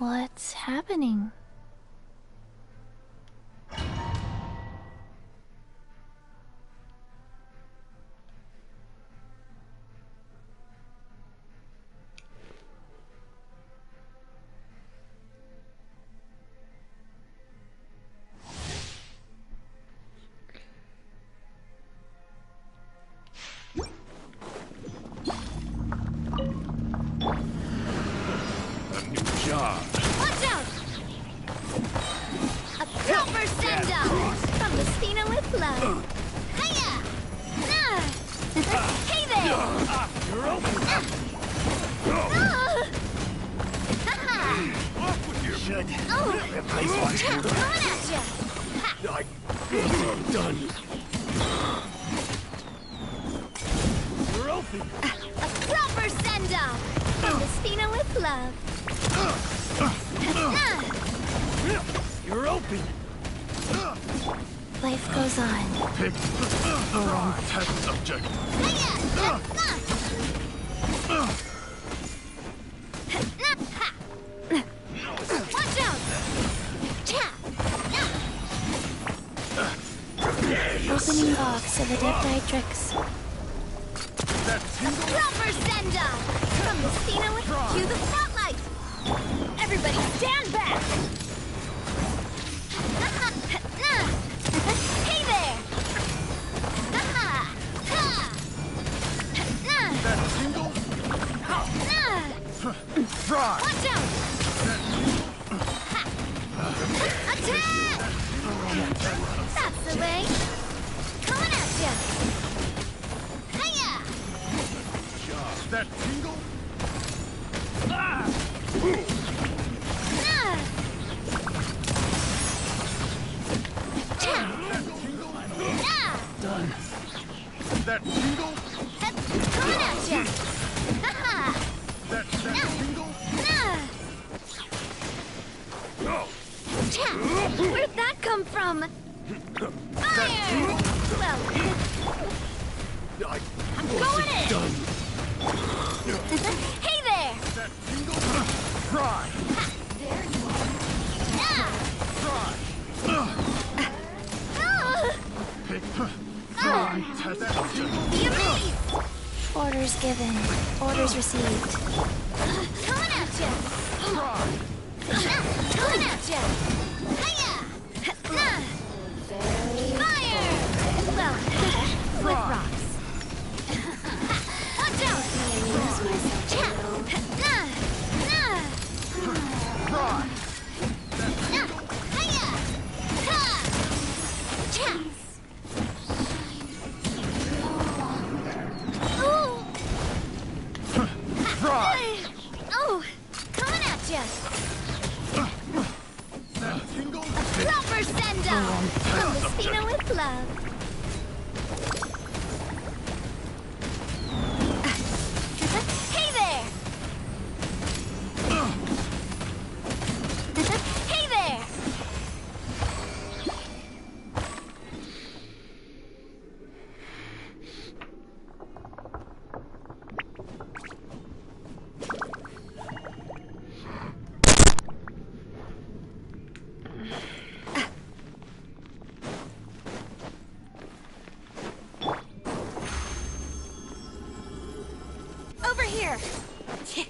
What's happening? Watch out! A proper send-up from the Spina with love. Hiya! Nah! Hey there! You're open. Haha! Off with you. Should. Replace one. Coming at ya! I'm done. You're open. A proper send-up from the Spina with love. You're open. Life goes on. Pick the wrong test subject. Watch out! Opening box of the Deathrightrix. That tingle. Proper send-up from the Spina with to the spotlight. Everybody stand back! Hey there! That tingle. Try. Watch out! Attack! That's the way! Coming at ya! Hiya! That tingle. Done. That tingle. Coming at ya! That tingle. No. Where'd that come from? Fire! Well, I'm going in! Done. Hey there! That tingle. Try. There you are. Try. Pick. Try. Test that tingle. Be amazed! Orders given. Orders received. Coming at ya! Try. Coming at ya! Hiya! Fire! Well, with rocks. Watch out! Try. Hiya! Try. Oh, coming at ya! That tingle. Proper send-up from the Spina with love. Hey there! Hey there! Over here! Hey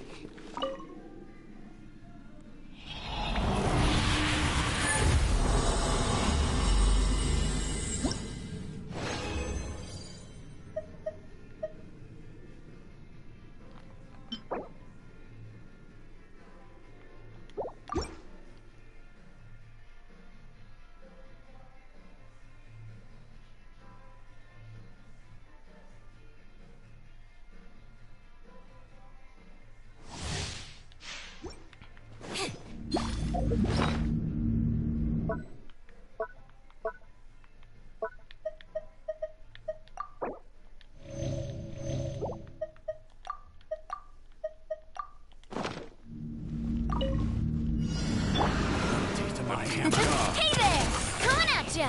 there! Coming at ya!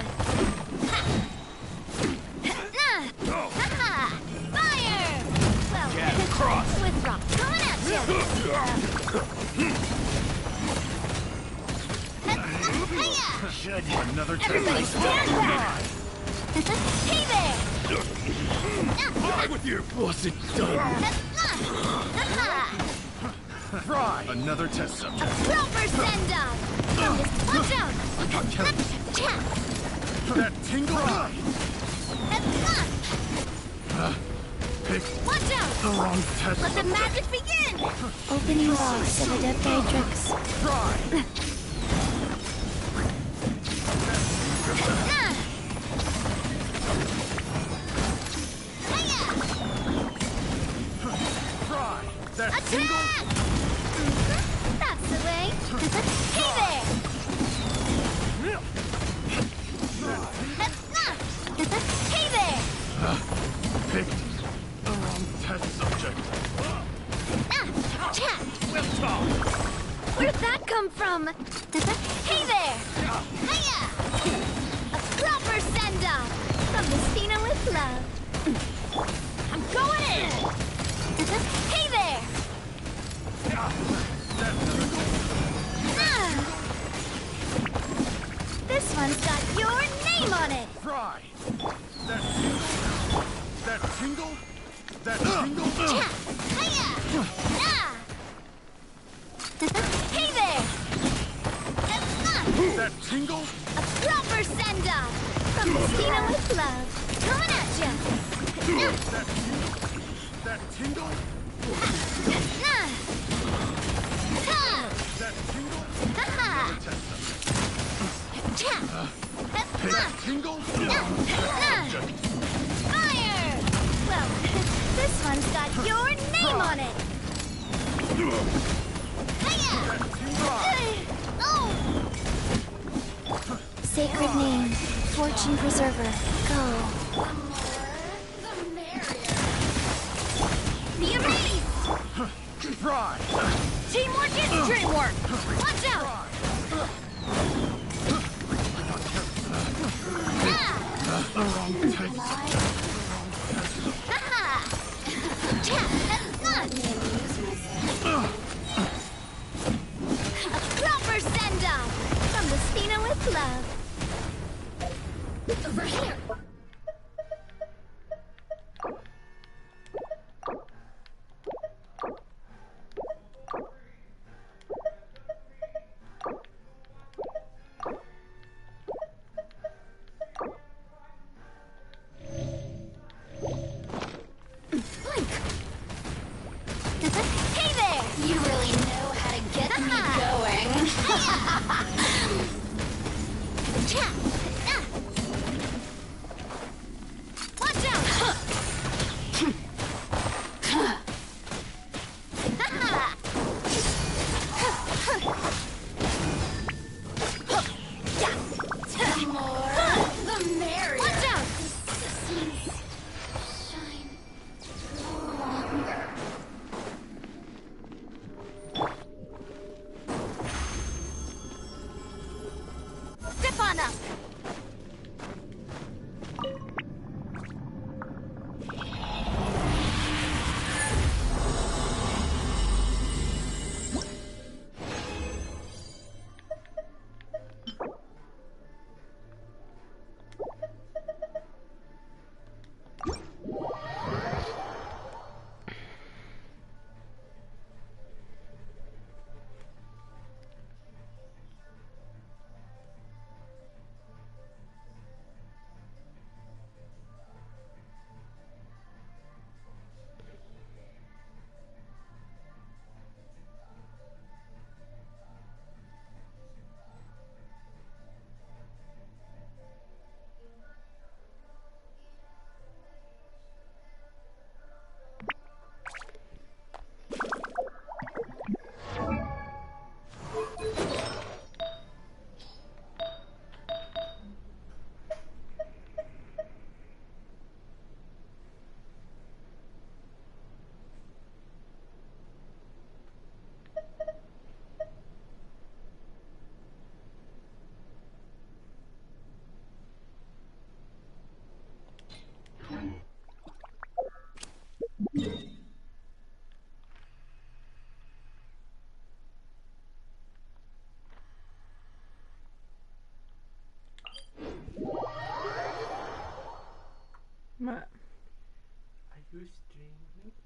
Fire! Well, Cross. with rock. Coming at ya! Should another Everybody test. stand back! Hey there! Die with you. What's it done? Try another test subject. Proper send-up! Watch out! That tingle. Pick Watch out! the wrong test Let the subject. magic begin! Opening box of Adeptrix. Try. Try. That tingle. Attack! That's the way! Hey there! Hey there! Pick the wrong test subject. We'll talk. Where'd that come from? Hey there! Hiya! A proper send-off from the Stina with love. I'm going in! Hey there! Ah. This one's got your name on it! Try. That tingle. That tingle. That tingle. Hiya! Ah. Hey there! That tingle. A proper send-off from the Stina with love. Coming at ya! That tingle. That tingle. Test subject. That tingle. Fire! Well, this one's got your name on it. Hiya! Oh! Sacred name. Fortune preserver. Go. The amaze! Try. Teamwork is dreamwork! Watch out! The wrong test subject. A proper send-off from the Stina with love. Over here. Hey there! You really know how to get me going. Watch out! The more, the merrier. Watch out! Shine longer. Step on up!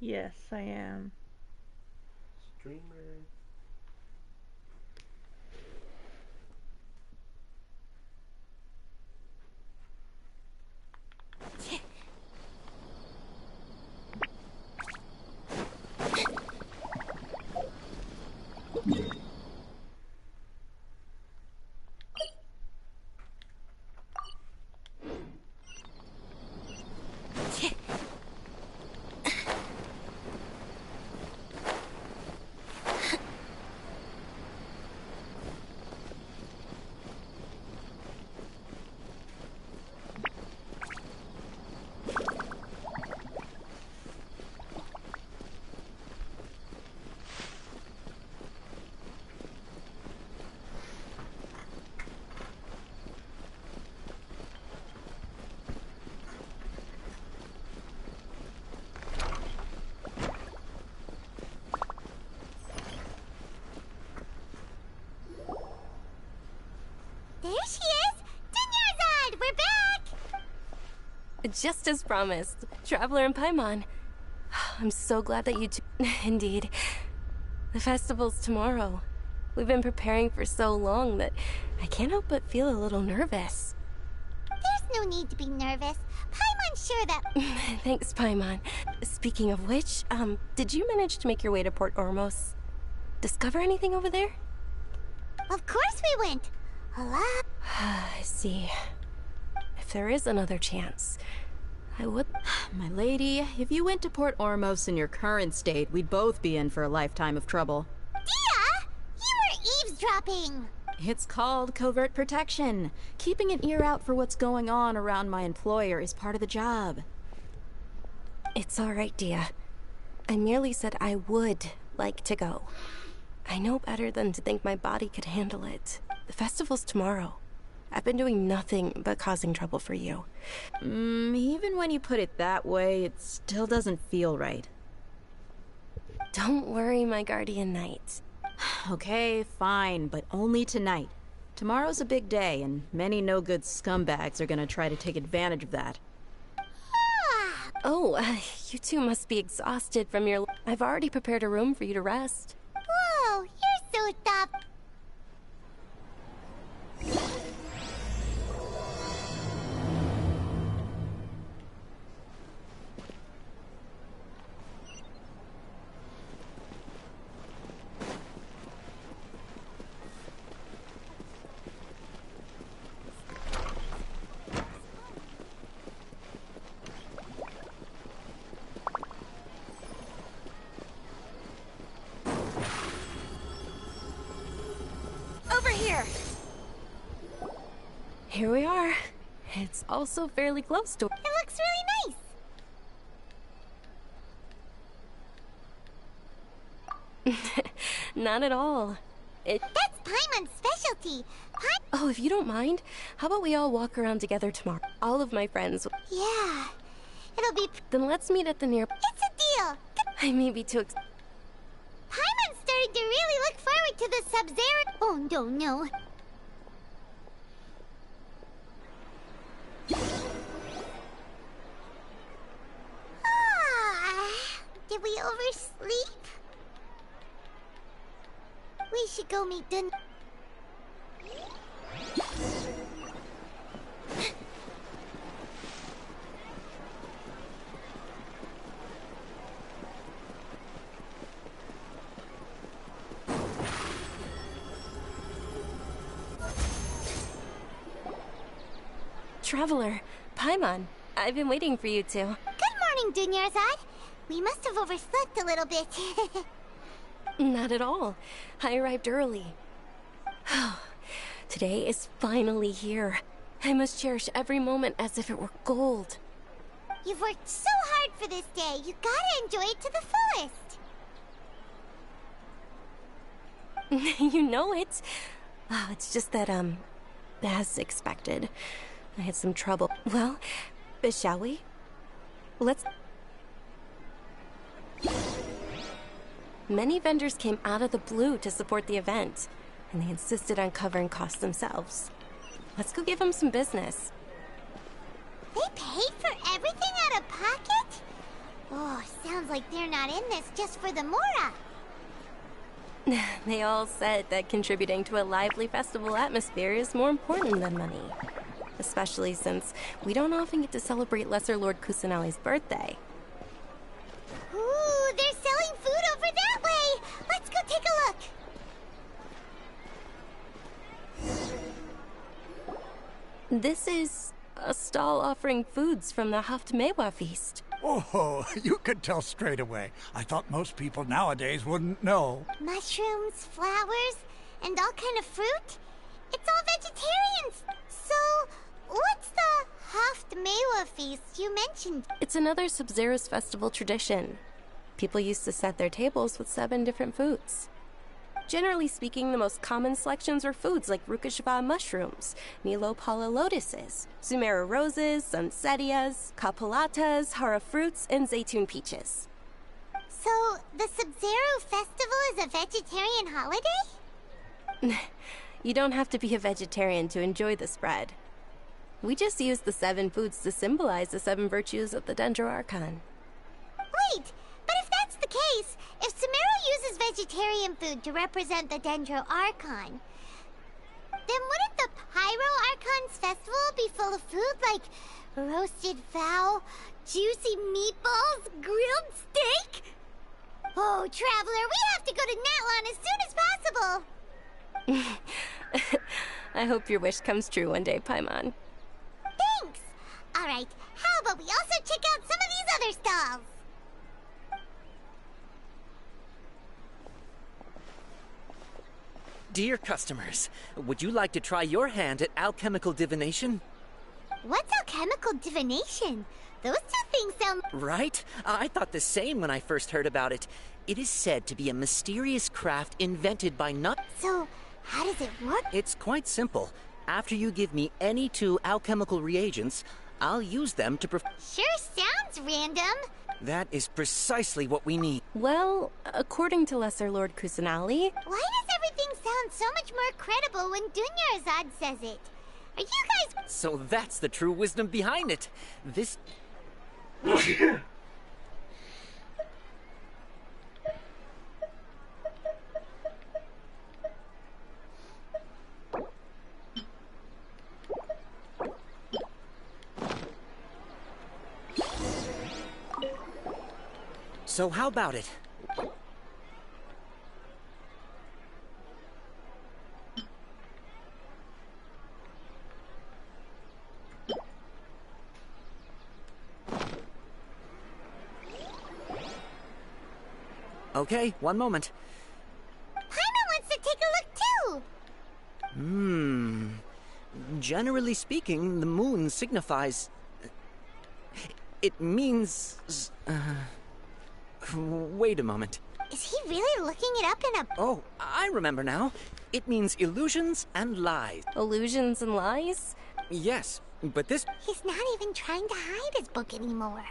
Yes, I am. Streamer. There she is! Dunyarzad! We're back! Just as promised, Traveler and Paimon. I'm so glad that you two... Indeed. The festival's tomorrow. We've been preparing for so long that I can't help but feel a little nervous. There's no need to be nervous. Paimon's sure that... Thanks, Paimon. Speaking of which, did you manage to make your way to Port Ormos? Discover anything over there? Of course we went! A lot. I see. If there is another chance, I would... My lady, if you went to Port Ormos in your current state, we'd both be in for a lifetime of trouble. Dia! You were eavesdropping! It's called covert protection. Keeping an ear out for what's going on around my employer is part of the job. It's all right, Dia. I merely said I would like to go. I know better than to think my body could handle it. The festival's tomorrow. I've been doing nothing but causing trouble for you. Even when you put it that way, it still doesn't feel right. Don't worry, my guardian knight. Okay, fine, but only tonight. Tomorrow's a big day, and many no-good scumbags are gonna try to take advantage of that. Oh, you two must be exhausted from your... I've already prepared a room for you to rest. Whoa, you're so tough. Over here! Here we are. It's also fairly close to... It looks really nice. Not at all. That's Paimon's specialty. Oh, if you don't mind, how about we all walk around together tomorrow? All of my friends. Yeah. It'll be... Then let's meet at the near... It's a deal. I may be too Paimon's starting to really look forward to the Sub-Zero... Oh, no. Did we oversleep? We should go meet Dun... Traveler, Paimon, I've been waiting for you two. Good morning, Dunyarzad. We must have overslept a little bit. Not at all. I arrived early. Today is finally here. I must cherish every moment as if it were gold. You've worked so hard for this day. You gotta enjoy it to the fullest. You know it. Oh, it's just that, as expected, I had some trouble. Well, shall we? Let's... Many vendors came out of the blue to support the event, and they insisted on covering costs themselves. Let's go give them some business. They paid for everything out of pocket? Oh, sounds like they're not in this just for the Mora. They all said that contributing to a lively festival atmosphere is more important than money. Especially since we don't often get to celebrate Lesser Lord Kusanali's birthday. Ooh, they're selling food over that way. Let's go take a look. This is a stall offering foods from the Haftmewa feast. Oh, you could tell straight away. I thought most people nowadays wouldn't know. Mushrooms, flowers, and all kind of fruit? It's all vegetarians. So, what's the Haftmewa feast you mentioned? It's another Sabzeruz festival tradition. People used to set their tables with 7 different foods. Generally speaking, the most common selections are foods like Rukashva mushrooms, Nilopala lotuses, Sumera roses, Sunsetias, Kapalatas, Hara fruits, and Zaytun peaches. So, the Sub-Zero festival is a vegetarian holiday? You don't have to be a vegetarian to enjoy the spread. We just use the 7 foods to symbolize the 7 virtues of the Dendro Archon. Wait, but if that's the case, if Sumeru uses vegetarian food to represent the Dendro Archon, then wouldn't the Pyro Archon's festival be full of food like roasted fowl, juicy meatballs, grilled steak? Oh, Traveler, we have to go to Natlan as soon as possible! I hope your wish comes true one day, Paimon. Thanks! Alright, how about we also check out some of these other stalls? Dear customers, would you like to try your hand at alchemical divination? What's alchemical divination? Those two things sound... Right? I thought the same when I first heard about it. It is said to be a mysterious craft invented by nut... So, how does it work? It's quite simple. After you give me any 2 alchemical reagents, I'll use them to Sure sounds random. That is precisely what we need. Well, according to Lesser Lord Kusanali... Why does everything sound so much more credible when Dunyarzad says it? Are you guys... So that's the true wisdom behind it. This... So how about it? Okay, one moment. Paimon wants to take a look too! Generally speaking, the moon signifies... It means... Wait a moment. Is he really looking it up in a... Oh, I remember now. It means illusions and lies. Illusions and lies? Yes, but this... He's not even trying to hide his book anymore.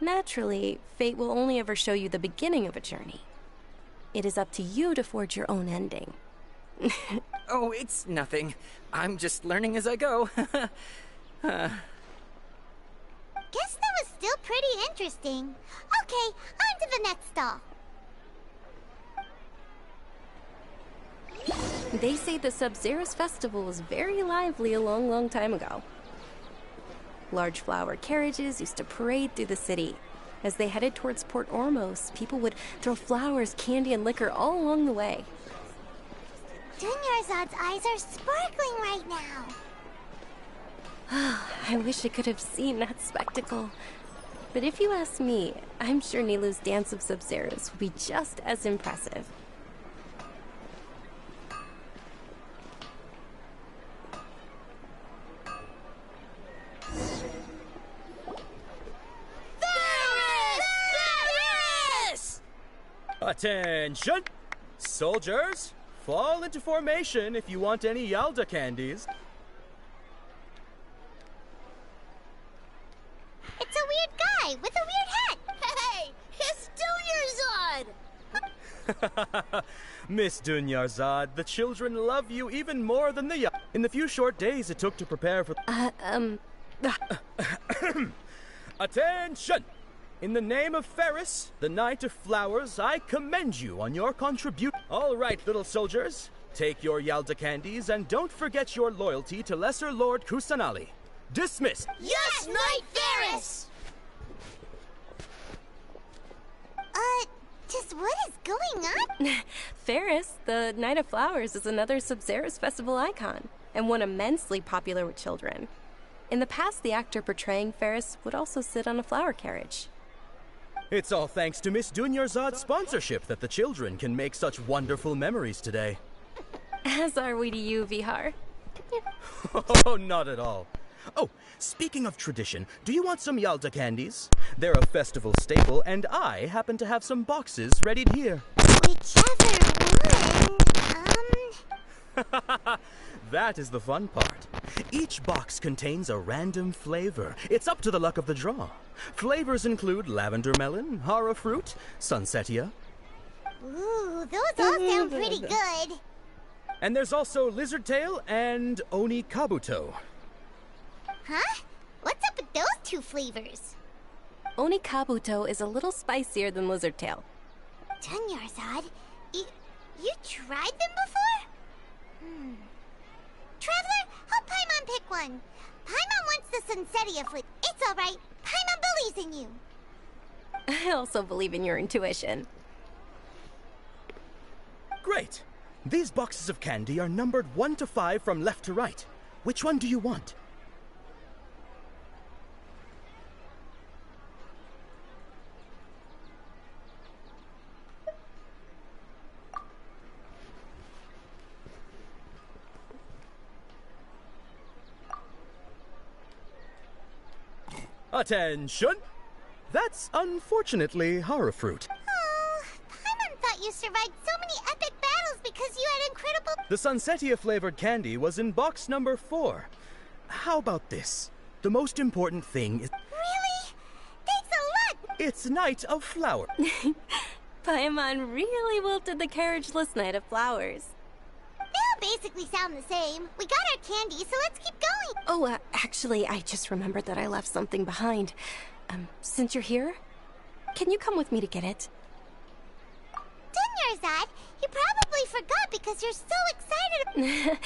Naturally, fate will only ever show you the beginning of a journey. It is up to you to forge your own ending. Oh, it's nothing. I'm just learning as I go. Guess that was still pretty interesting. Okay, on to the next stall. They say the Sabzeruz festival was very lively a long, long time ago. Large flower carriages used to parade through the city. As they headed towards Port Ormos, people would throw flowers, candy, and liquor all along the way. Dunyarzad's eyes are sparkling right now. I wish I could have seen that spectacle. But if you ask me, I'm sure Nilou's Dance of Sabzeruz would be just as impressive. Attention! Soldiers, fall into formation if you want any Yalda candies. It's a weird guy with a weird hat. Hey, it's Dunyarzad! Miss Dunyarzad, the children love you even more than the young. In the few short days it took to prepare for... Attention! In the name of Ferris, the Knight of Flowers, I commend you on your contribution. All right, little soldiers. Take your Yalda candies and don't forget your loyalty to Lesser Lord Kusanali. Dismissed! Yes, Knight Ferris! Just what is going on? Ferris, the Knight of Flowers, is another Sabzeruz festival icon, and one immensely popular with children. In the past, the actor portraying Ferris would also sit on a flower carriage. It's all thanks to Miss Dunyarzad's sponsorship that the children can make such wonderful memories today. As are we to you, Vihar. Oh, not at all. Oh, speaking of tradition, do you want some Yalda candies? They're a festival staple, and I happen to have some boxes ready here. Whichever one. That is the fun part. Each box contains a random flavor. It's up to the luck of the draw. Flavors include lavender melon, hara fruit, sunsetia. Ooh, those all sound pretty good. And there's also lizard tail and oni kabuto. Huh? What's up with those two flavors? Oni Kabuto is a little spicier than Lizard Tail. Dunyarzad, you tried them before? Traveler, help Paimon pick one. Paimon wants the Sunsetia fruit. It's alright. Paimon believes in you. I also believe in your intuition. Great. These boxes of candy are numbered 1 to 5 from left to right. Which one do you want? Attention! That's unfortunately hara fruit. Oh, Paimon thought you survived so many epic battles because you had incredible... The Sunsetia flavored candy was in box number 4. How about this? The most important thing is... Really? Thanks a lot! It's Knight of Flower. Paimon really wilted the carriageless Knight of Flowers. They all basically sound the same. We got our candy, so let's keep going. Oh, actually, I just remembered that I left something behind. Since you're here, can you come with me to get it? Dunyarzad, you probably forgot because you're so excited.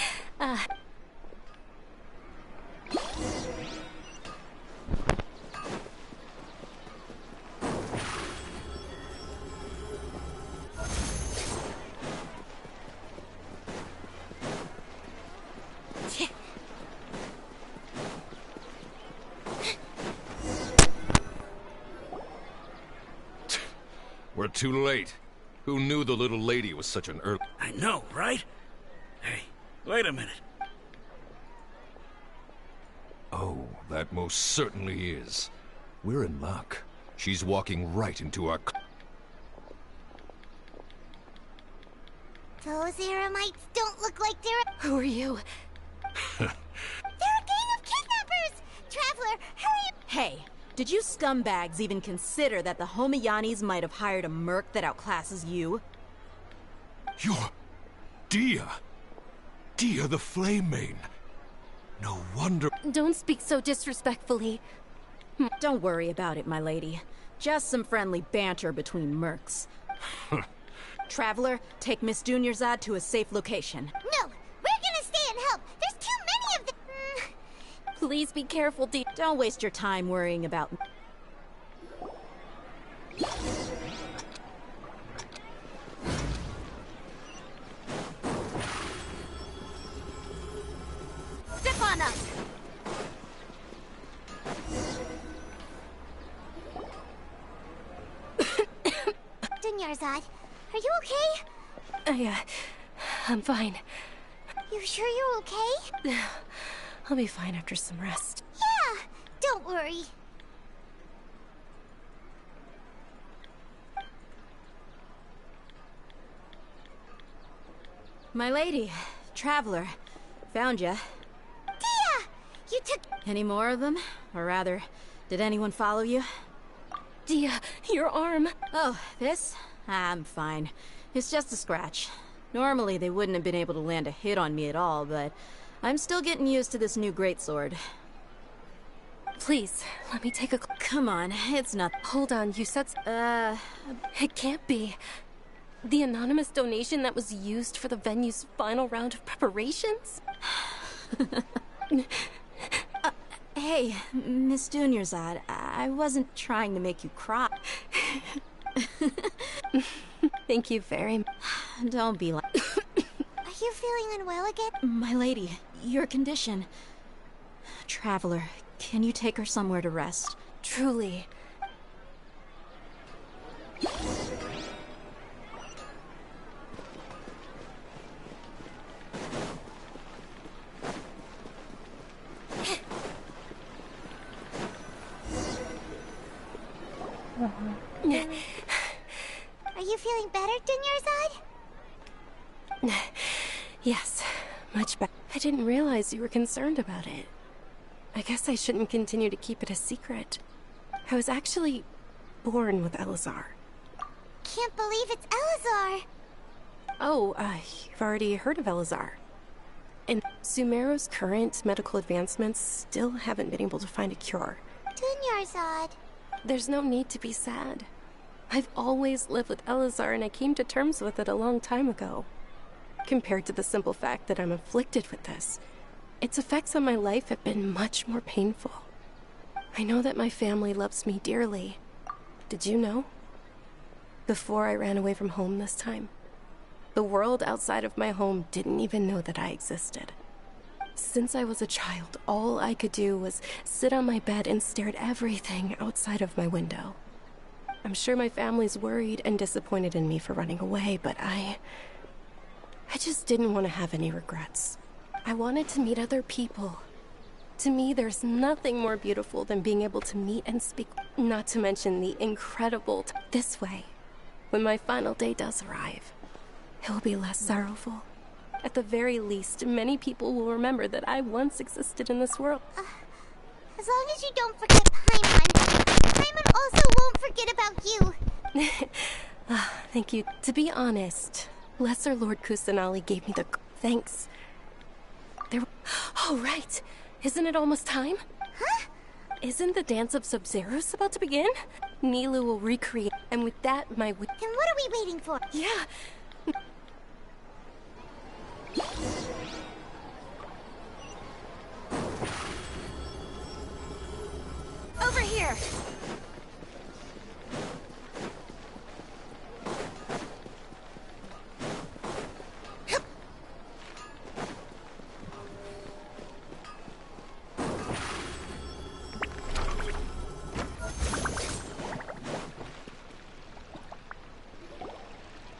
We're too late. Who knew the little lady was such an early... I know, right? Hey, wait a minute. Oh, that most certainly is. We're in luck. She's walking right into our... Those Eremites don't look like they're... Who are you? They're a gang of kidnappers! Traveler, hurry! Hey, did you scumbags even consider that the Homiyanis might have hired a merc that outclasses you? You're... Dia! Dia the Flame Mane! No wonder... Don't speak so disrespectfully. Don't worry about it, my lady. Just some friendly banter between mercs. Traveler, take Miss Dunyarzad to a safe location. No, we're gonna stay and help. There's too many of them. Please be careful, Dee. Don't waste your time worrying about... Step on up. Dunyarzad, are you okay? I'm fine. You sure you're okay? I'll be fine after some rest. Yeah, don't worry. My lady, Traveler, found ya. Dia! You took... Any more of them? Or rather, did anyone follow you? Dia, your arm. Oh, this? I'm fine. It's just a scratch. Normally, they wouldn't have been able to land a hit on me at all, but I'm still getting used to this new greatsword. Please, let me take a... Come on, it's not... Hold on, you said... It can't be. The anonymous donation that was used for the venue's final round of preparations? Hey, Miss Dunyarzad, I wasn't trying to make you cry. Thank you very much. Don't be like... Are you feeling unwell again? My lady, your condition... Traveler, can you take her somewhere to rest? Truly. Are you feeling better, Dunyarzad? Yes, much better. I didn't realize you were concerned about it. I guess I shouldn't continue to keep it a secret. I was actually born with Elazar. Can't believe it's Elazar! Oh, you've already heard of Elazar. And Sumeru's current medical advancements still haven't been able to find a cure. Dunyarzad. There's no need to be sad. I've always lived with Elazar and I came to terms with it a long time ago. Compared to the simple fact that I'm afflicted with this, its effects on my life have been much more painful. I know that my family loves me dearly. Did you know? Before I ran away from home this time, the world outside of my home didn't even know that I existed. Since I was a child, all I could do was sit on my bed and stare at everything outside of my window. I'm sure my family's worried and disappointed in me for running away, but I just didn't want to have any regrets. I wanted to meet other people. To me, there's nothing more beautiful than being able to meet and speak, not to mention the incredible this way. When my final day does arrive, it will be less sorrowful. At the very least, many people will remember that I once existed in this world. As long as you don't forget Paimon, Paimon also won't forget about you. Thank you. To be honest, Lesser Lord Kusanali gave me the thanks. Oh, right. Isn't it almost time? Huh? Isn't the Dance of Sub-Zeros about to begin? Nilou will recreate, and with that, my... Then what are we waiting for? Yeah. Over here!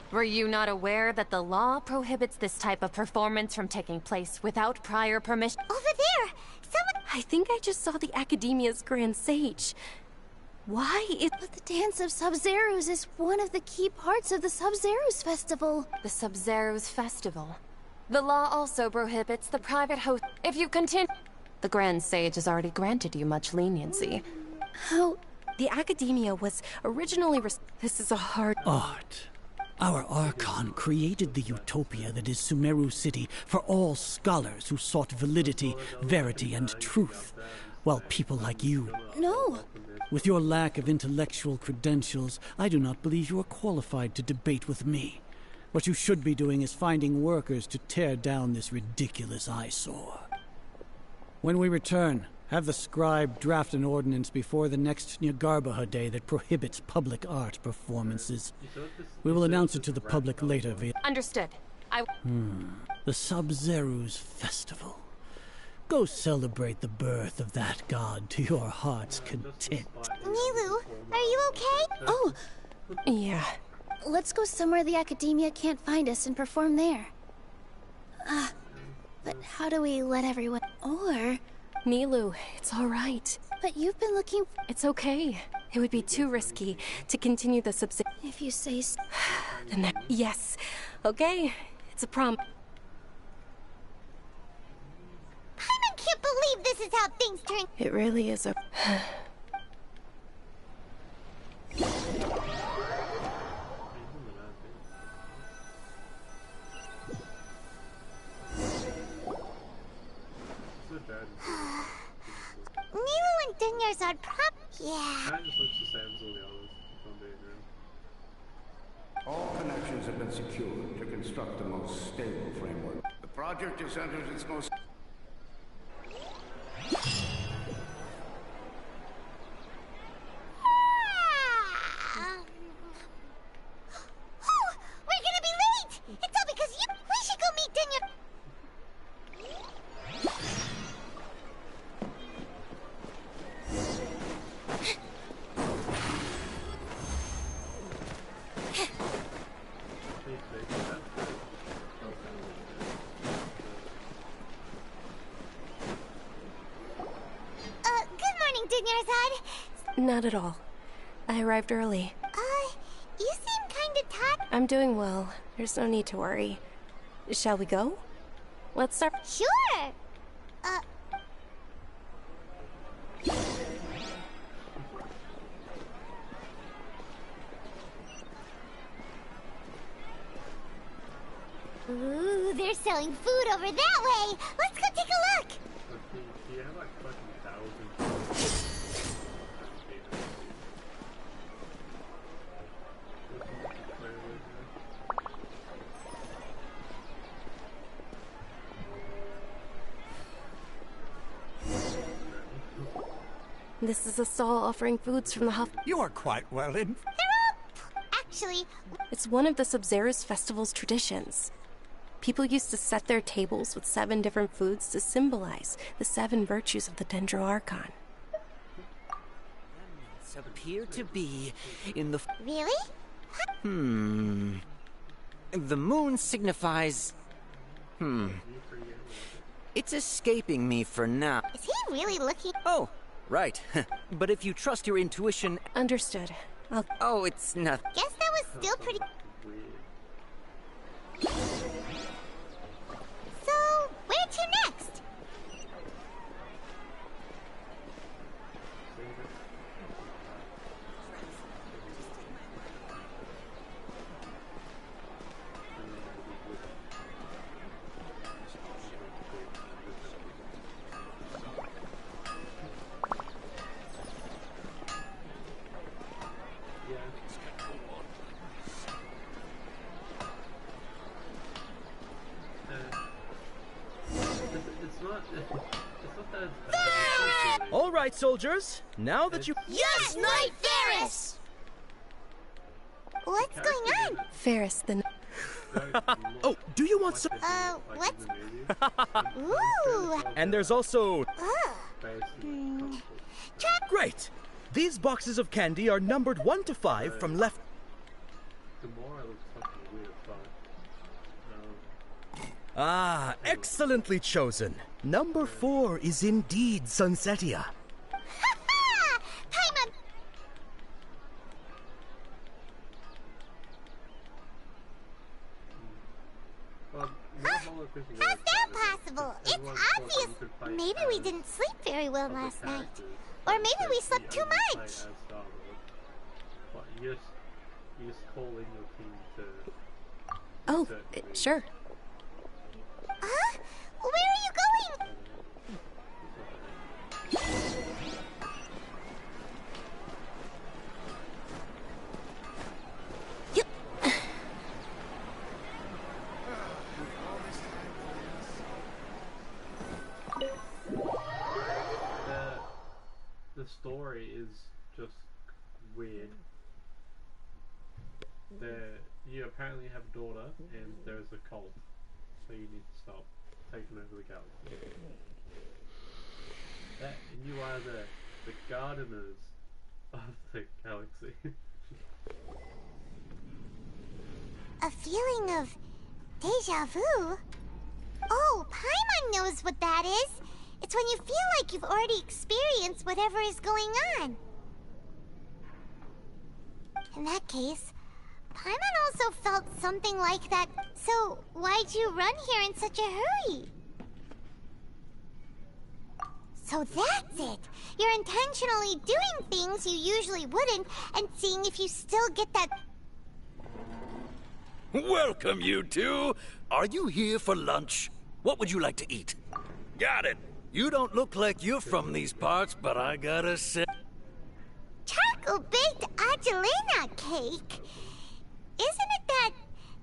Were you not aware that the law prohibits this type of performance from taking place without prior permission? Over there! Someone... I think I just saw the Academia's Grand Sage. Why is... But the Dance of Sub-Zeros is one of the key parts of the Sub-Zeros Festival. The Sub-Zeros Festival. The law also prohibits the private host... If you continue... The Grand Sage has already granted you much leniency. How... The Academia was originally... This is a hard... Art. Our Archon created the utopia that is Sumeru City for all scholars who sought validity, verity, and truth, while people like you... No! With your lack of intellectual credentials, I do not believe you are qualified to debate with me. What you should be doing is finding workers to tear down this ridiculous eyesore. When we return, have the scribe draft an ordinance before the next Nyargarbaha Day that prohibits public art performances. We will announce it to the public later via... Understood. The Sub-Zeros Festival. Go celebrate the birth of that god to your heart's content. Nilou, are you okay? Oh! Yeah. Let's go somewhere the Academia can't find us and perform there. But how do we let everyone... Or... Nilou, it's all right. But you've been looking... It's okay. It would be too risky to continue the If you say so. Then yes. Okay. It's a prom. I can't believe this is how things turn... It really is a... Nilou and Dunyarzad Yeah. Kind of looks the same as all the others, if I'm being real. All connections have been secured to construct the most stable framework. The project has entered its most... We're gonna be late! It's all because you... We should go meet Dunya... Good morning, Dunyarzad. Not at all. I arrived early. You seem kinda tired. I'm doing well. There's no need to worry. Shall we go? Let's start. Sure! Ooh, they're selling food over that way! Let's go take a look! Do you have like fucking thousands? This is a stall offering foods from the Huff. You are quite well in. Actually, It's one of the Sabzeruz festival's traditions. People used to set their tables with 7 different foods to symbolize the 7 virtues of the Dendro Archon. Appear to be in the... Really? The moon signifies... It's escaping me for now. Is he really looking? Oh, right. But if you trust your intuition... Understood. Oh, it's not... Guess that was still pretty... So, where to next? All right, soldiers. Now that you... Yes, Knight Ferris! What's going on? Ferris, the... Oh, do you want some... What's... Ooh! And there's also... Great! These boxes of candy are numbered 1 to 5 from left... Tomorrow looks fucking weird, but... Ah, excellently chosen. Number 4 is indeed Sunsetia. Paimon! How's that possible? It's obvious. Maybe we didn't sleep very well last night. Or maybe we slept too much. But you just call in your team to... Oh, sure. Huh? Where are you going? The story is just weird. You apparently have a daughter, and there's a cult, so you need to stop taking over the galaxy. And you are the gardeners of the galaxy. A feeling of deja vu? Oh, Paimon knows what that is. It's when you feel like you've already experienced whatever is going on. In that case, Paimon also felt something like that. So why'd you run here in such a hurry? So that's it! You're intentionally doing things you usually wouldn't and seeing if you still get that... Welcome, you two! Are you here for lunch? What would you like to eat? Got it! You don't look like you're from these parts, but I gotta say... Charcoal-baked Angelina cake? Isn't it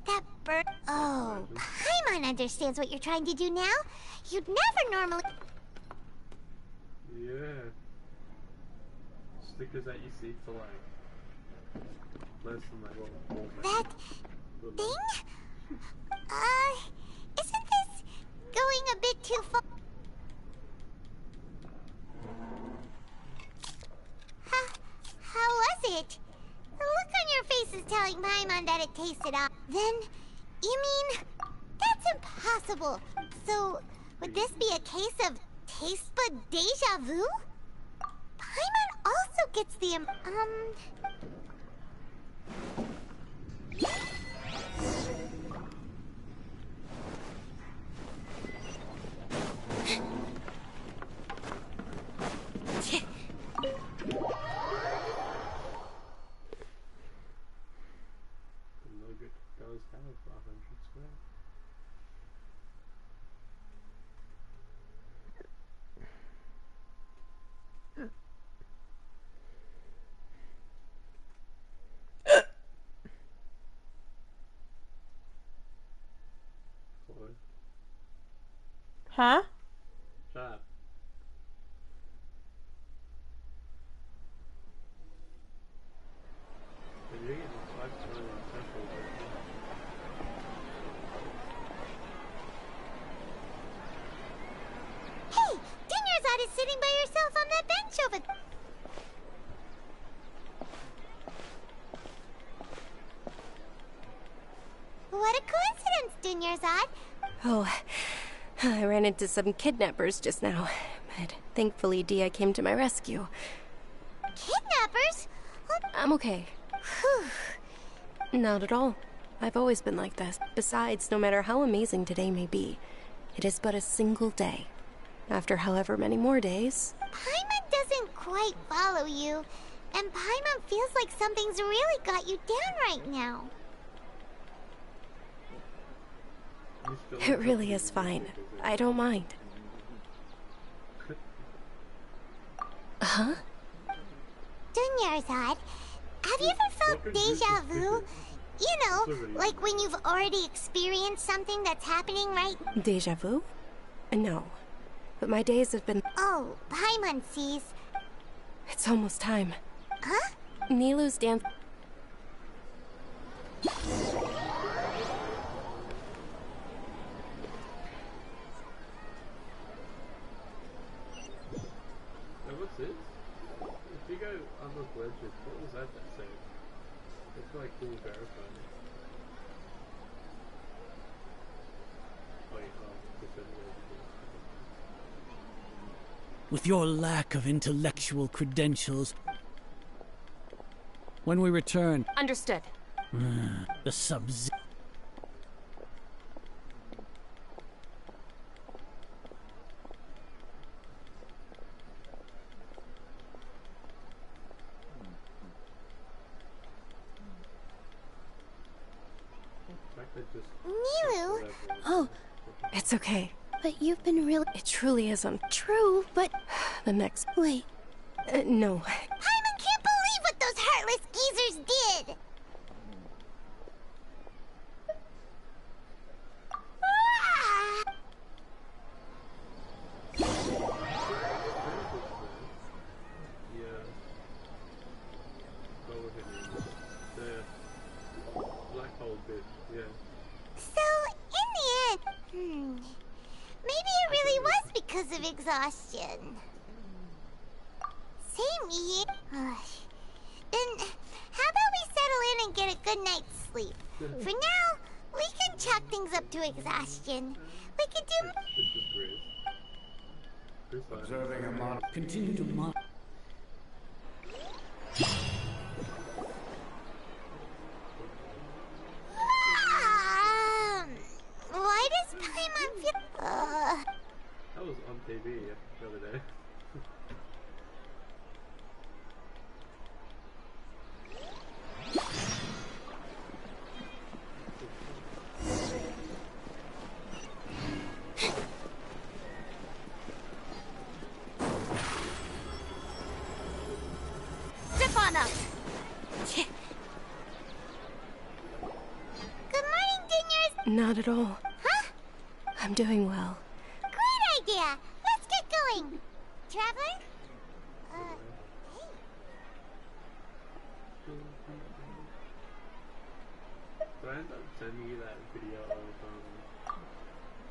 that bird? Oh, Paimon understands what you're trying to do now. You'd never normally... Yeah. Stickers that you see for like less than like what? That thing? Isn't this going a bit too far? How was it? The look on your face is telling Paimon that it tasted off. Then, you mean, that's impossible. So, would this be a case of taste bud deja vu? Paimon also gets the, The nugget does have 100 square. Huh? Chat. Did you get the 5 story central version? Hey! Dinnersad is sitting by herself on that bench over there. What a coincidence, Dinnersad. Oh, I ran into some kidnappers just now, but thankfully Dia came to my rescue. Kidnappers? I'm okay. Not at all. I've always been like this. Besides, no matter how amazing today may be, it is but a single day. After however many more days... Paimon doesn't quite follow you, and Paimon feels like something's really got you down right now. It really is fine. I don't mind. Huh? Dunyarzad, have you ever felt deja vu? You know, like when you've already experienced something that's happening right... Deja vu? No. But my days have been... Oh, Paimon sees. It's almost time. Huh? Nilou's dance... What's this? If you go unlock legends, what was that said? It's like cool verifying. Wait, With your lack of intellectual credentials... When we return... Understood. The Sub-Z... Nilou? Oh, it's okay. But you've been really... It truly isn't. True, but... The next... Wait. No. Paimon can't believe what those heartless geezers did! black hole bit, yeah. So, in the end, maybe it really was because of exhaustion. Same here. Then, how about we settle in and get a good night's sleep? For now, we can chalk things up to exhaustion. We could do... Observing a mon... Continue to mon... Why does Paimon feel... That was on TV the other day. enough. Good morning, Dingers. Not at all. Huh? I'm doing well. Great idea. Let's get going. Traveler? Hey. So I ended up sending you that video of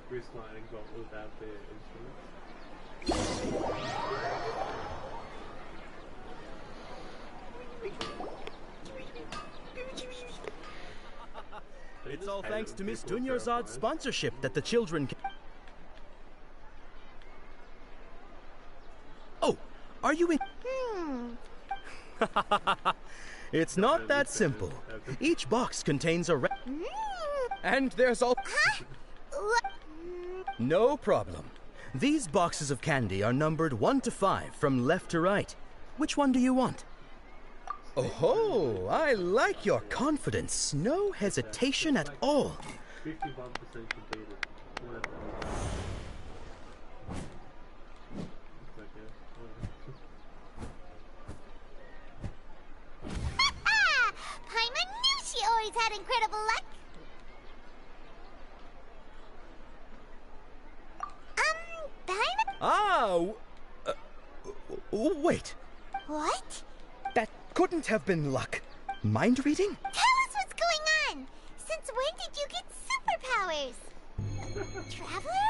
Bruce lining up without the instruments. It's all thanks to Miss Dunyarzad's sponsorship that the children can... Oh, are you in... It's not that simple. Each box contains a... And there's all... No problem. These boxes of candy are numbered 1 to 5 from left to right. Which one do you want? Oh, I like your confidence. No hesitation at all. 51% completed. Paimon knew she always had incredible luck. Paimon? Wait. What? That couldn't have been luck. Mind reading? Tell us what's going on. Since when did you get superpowers? Traveler?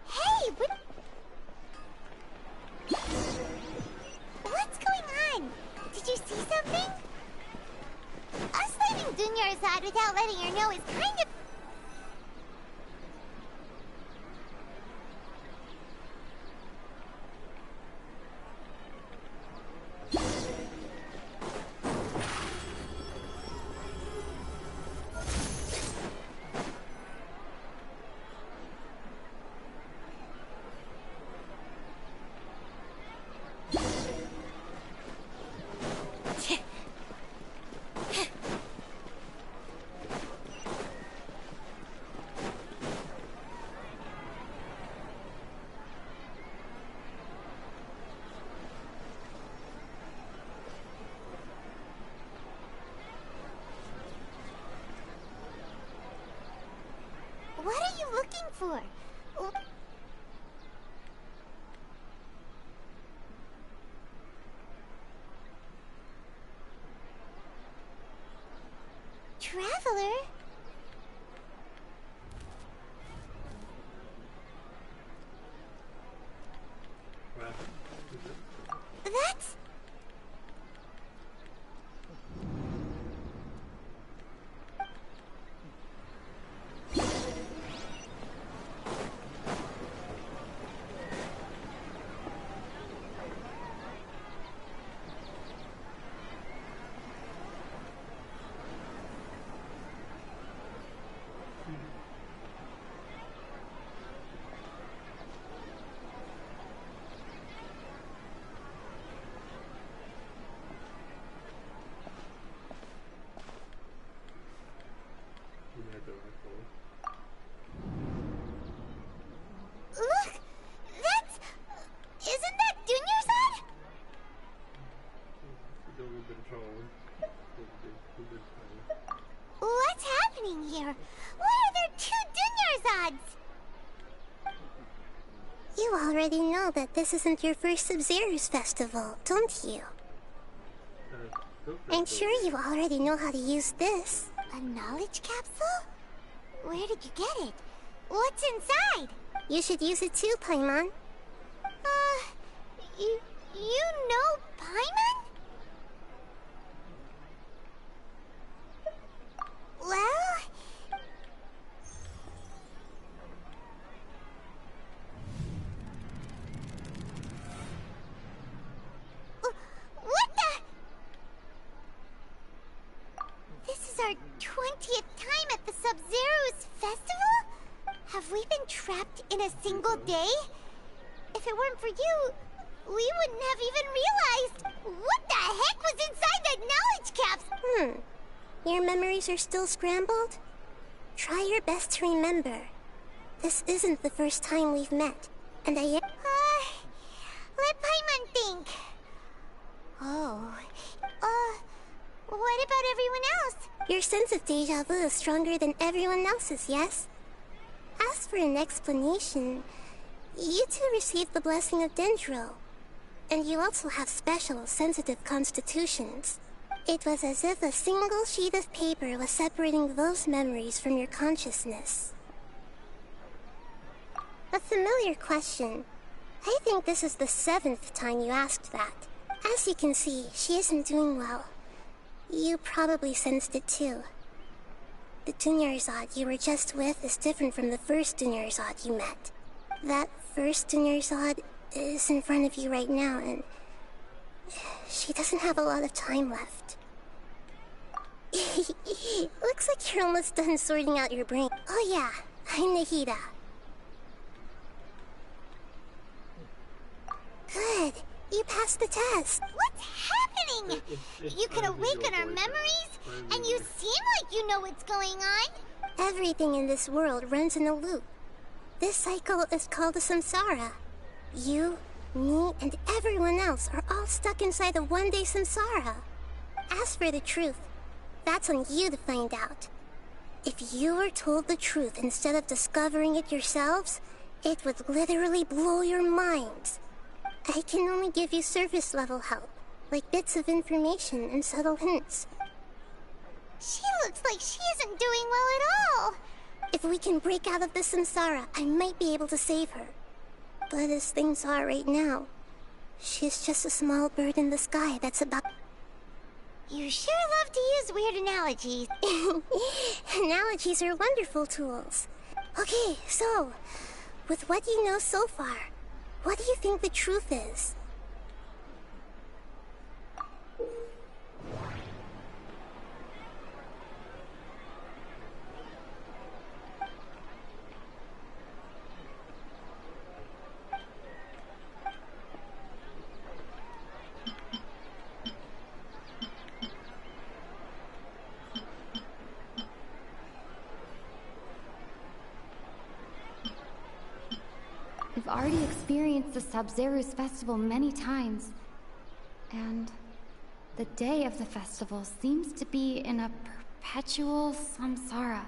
Hey, what's going on? Did you see something? Us leaving Dunyarzad without letting her know is kind of... What are you looking for? Traveler? That's... Look! That's... Isn't that Dunyarzad? What's happening here? Why are there 2 Dunyarzads? You already know that this isn't your first Sub-Zero's festival, don't you? I'm sure you already know how to use this. A knowledge capsule? Where did you get it? What's inside? You should use it too, Paimon. You know Paimon? Well... What the... This is our 20th time at the Sub-Zero's festival? Have we been trapped in a single day? If it weren't for you, we wouldn't have even realized. What the heck was inside that knowledge capsule? Your memories are still scrambled? Try your best to remember. This isn't the first time we've met, and I... Let Paimon think. Oh. What about everyone else? Your sense of deja vu is stronger than everyone else's, yes? As for an explanation, you two received the blessing of Dendro. And you also have special, sensitive constitutions. It was as if a single sheet of paper was separating those memories from your consciousness. A familiar question. I think this is the 7th time you asked that. As you can see, she isn't doing well. You probably sensed it too. The Dunyarzad you were just with is different from the first Dunyarzad you met. That first Dunyarzad is in front of you right now, and she doesn't have a lot of time left. Looks like you're almost done sorting out your brain. Oh yeah, I'm Nahida. Good. You passed the test. What's happening? You can awaken our memories, and you seem like you know what's going on. Everything in this world runs in a loop. This cycle is called a samsara. You, me, and everyone else are all stuck inside a one-day samsara. As for the truth, that's on you to find out. If you were told the truth instead of discovering it yourselves, it would literally blow your minds. I can only give you surface-level help, like bits of information and subtle hints. She looks like she isn't doing well at all. If we can break out of the samsara, I might be able to save her. But as things are right now, she's just a small bird in the sky that's about... You sure love to use weird analogies. Analogies are wonderful tools. Okay, so, with what you know so far, what do you think the truth is? We've already experienced the Sabzeruz festival many times, and the day of the festival seems to be in a perpetual samsara.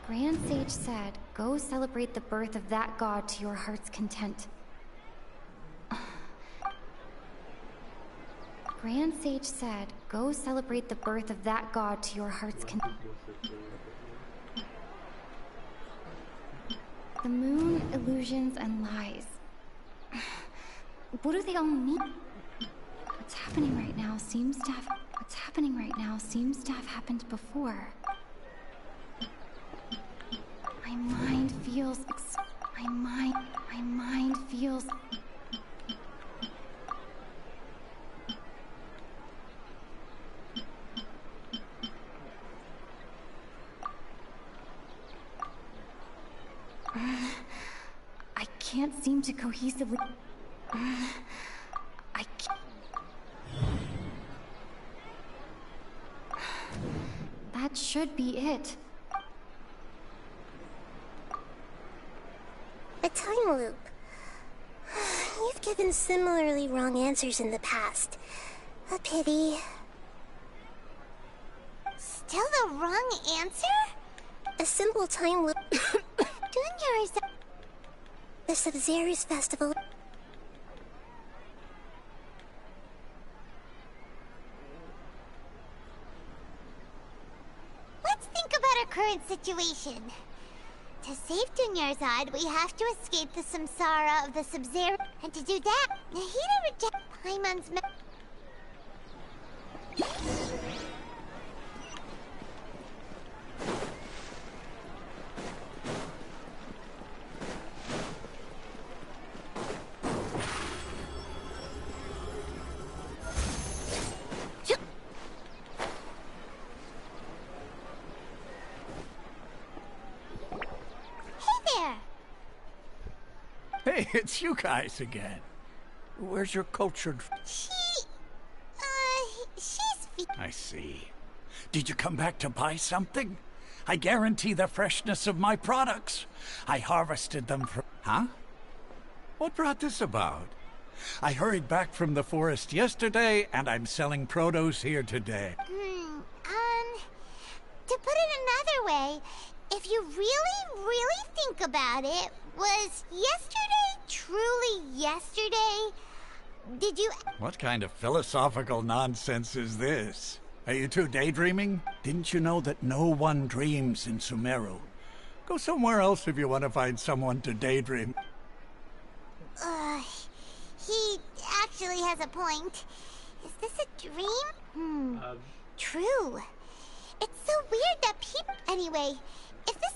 Grand Sage said, go celebrate the birth of that god to your heart's content. Grand Sage said, go celebrate the birth of that god to your heart's content. The moon, illusions, and lies. What do they all mean? What's happening right now seems to have happened before. My mind feels... My mind feels... I can't seem to cohesively... I can't... That should be it. A time loop. You've given similarly wrong answers in the past. A pity. Still the wrong answer? A simple time loop. Dunyarzad. The Sabzeruz festival. Let's think about our current situation. To save Dunyarzad, we have to escape the samsara of the Sabzeruz. And to do that, Nahida rejects Paimon's Hey, it's you guys again. Where's your cultured... she's... I see. Did you come back to buy something? I guarantee the freshness of my products. I harvested them from... Huh? What brought this about? I hurried back from the forest yesterday, and I'm selling produce here today. To put it another way, if you really think about it, was yesterday truly yesterday? Did you... What kind of philosophical nonsense is this? Are you two daydreaming? Didn't you know that no one dreams in Sumeru? Go somewhere else if you want to find someone to daydream. He actually has a point. Is this a dream? True. It's so weird that people... Anyway, is this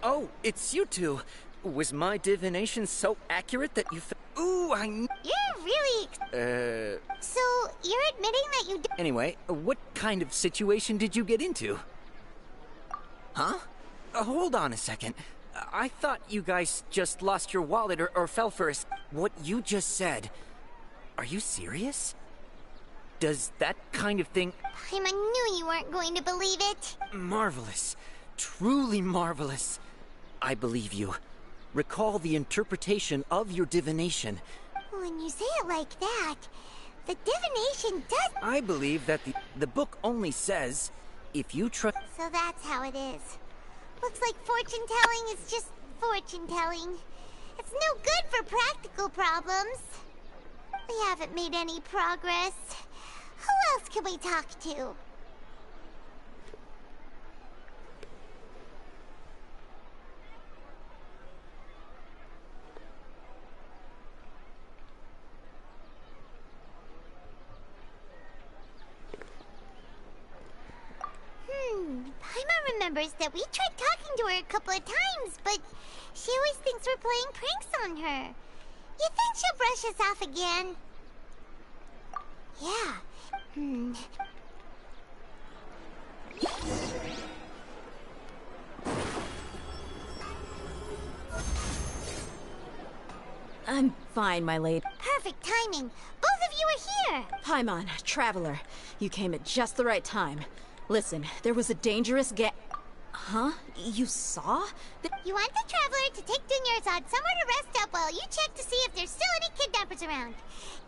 Oh, it's you two. Was my divination so accurate that you Ooh, You're really... So, you're admitting that you... Anyway, what kind of situation did you get into? Huh? Hold on a second. I thought you guys just lost your wallet or fell for What you just said... Are you serious? Does that kind of thing... I knew you weren't going to believe it. Marvelous. Truly marvelous. I believe you. Recall the interpretation of your divination. When you say it like that, the divination does... I believe that the book only says, if you trust... So that's how it is. Looks like fortune-telling is just fortune-telling. It's no good for practical problems. We haven't made any progress. Who else can we talk to? Paimon remembers that we tried talking to her a couple of times, but she always thinks we're playing pranks on her. You think she'll brush us off again? Yeah. I'm fine, my lady. Perfect timing. Both of you are here. Paimon, Traveler, you came at just the right time. Listen, there was a dangerous Huh? You saw? You want the Traveler to take Dunyarzad somewhere to rest up while you check to see if there's still any kidnappers around.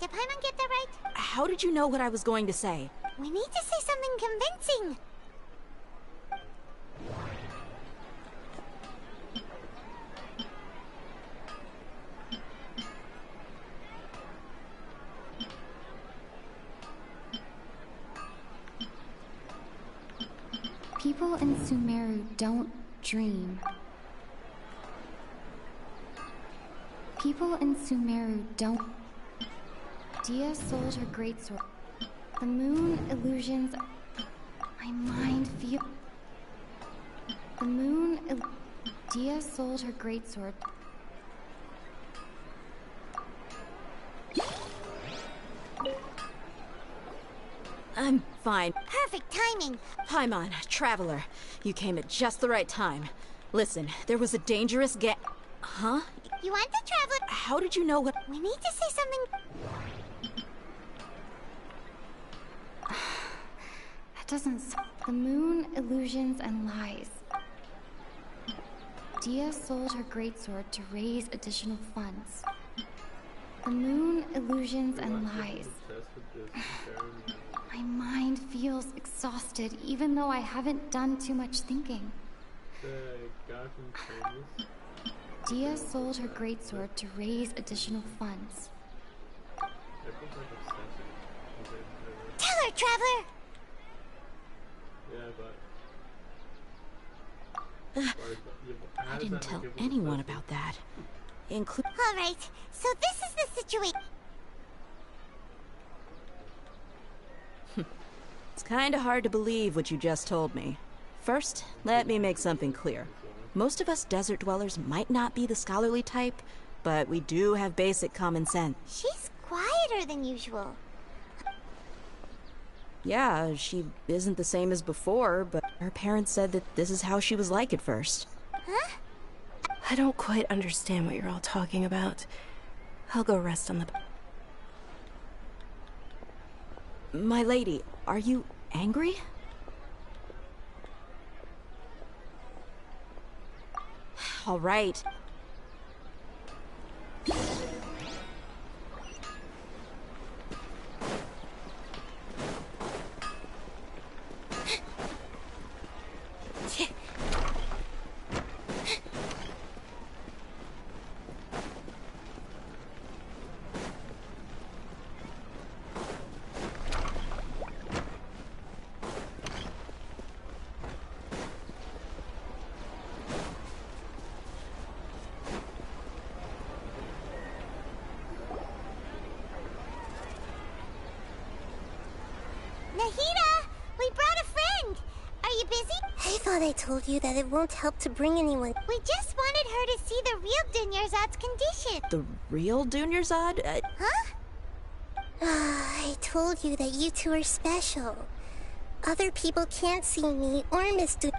Did Paimon get that right? How did you know what I was going to say? We need to say something convincing. People in Sumeru don't dream. People in Sumeru don't... Dia sold her greatsword. The moon illusions... My mind feel... The moon... Dia sold her greatsword. I'm fine. Perfect timing. Paimon, Traveler, you came at just the right time. Listen, there was a dangerous Huh? You want the Traveler... How did you know what... We need to say something... That doesn't... The moon, illusions, and lies. Dia sold her greatsword to raise additional funds. The moon, illusions, and lies. My mind feels exhausted, even though I haven't done too much thinking. Dia sold her greatsword to raise additional funds. Tell her, Traveler! I didn't tell anyone about that. Alright, so this is the situation. It's kinda hard to believe what you just told me. First, let me make something clear. Most of us desert dwellers might not be the scholarly type, but we do have basic common sense. She's quieter than usual. Yeah, she isn't the same as before, but her parents said that this is how she was like at first. Huh? I don't quite understand what you're all talking about. I'll go rest on the... My lady, are you angry? All right. Nahida! We brought a friend! Are you busy? I thought I told you that it won't help to bring anyone. We just wanted her to see the real Dunyarzad's condition. The real Dunyarzad? Huh? I told you that you two are special. Other people can't see me or Miss Dun...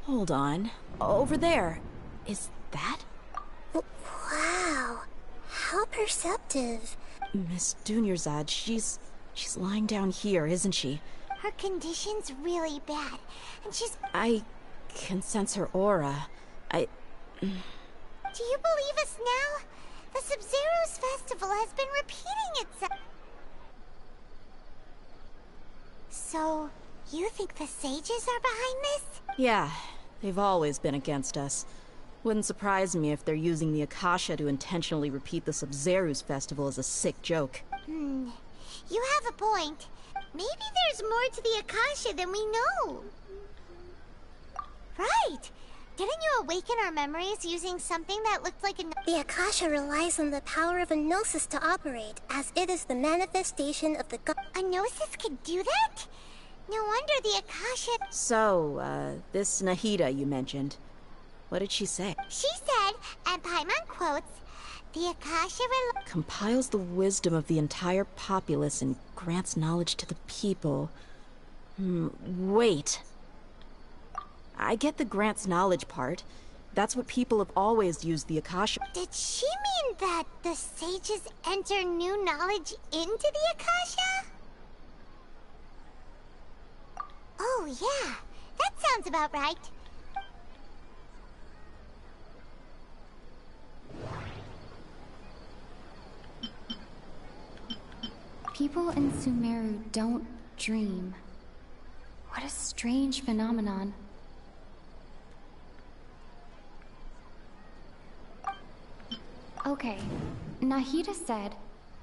Hold on. Over there. Is that? Wow. How perceptive. Miss Dunyarzad, she's lying down here, isn't she? Her condition's really bad, and she's... I can sense her aura. Do you believe us now? The Sub-Zero's festival has been repeating itself. So, you think the sages are behind this? Yeah, they've always been against us. Wouldn't surprise me if they're using the Akasha to intentionally repeat the Sub-Zero's festival as a sick joke. You have a point. Maybe there's more to the Akasha than we know. Right! Didn't you awaken our memories using something that looked like a... The Akasha relies on the power of a Gnosis to operate, as it is the manifestation of the god... A Gnosis could do that? No wonder the Akasha... So, this Nahida you mentioned, what did she say? She said, and Paimon quotes, the Akasha compiles the wisdom of the entire populace and grants knowledge to the people. Wait. I get the grants knowledge part. That's what people have always used the Akasha. Did she mean that the sages enter new knowledge into the Akasha? Oh yeah, that sounds about right. People in Sumeru don't dream. What a strange phenomenon. Okay, Nahida said,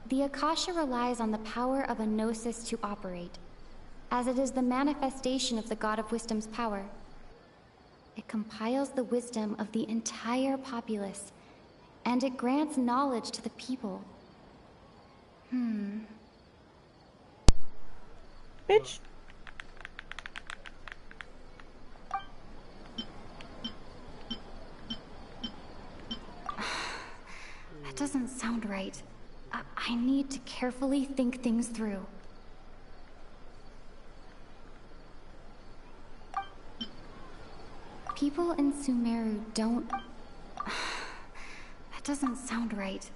the Akasha relies on the power of a Gnosis to operate, as it is the manifestation of the God of Wisdom's power. It compiles the wisdom of the entire populace, and it grants knowledge to the people. Bitch. That doesn't sound right. I need to carefully think things through. People in Sumeru don't... That doesn't sound right.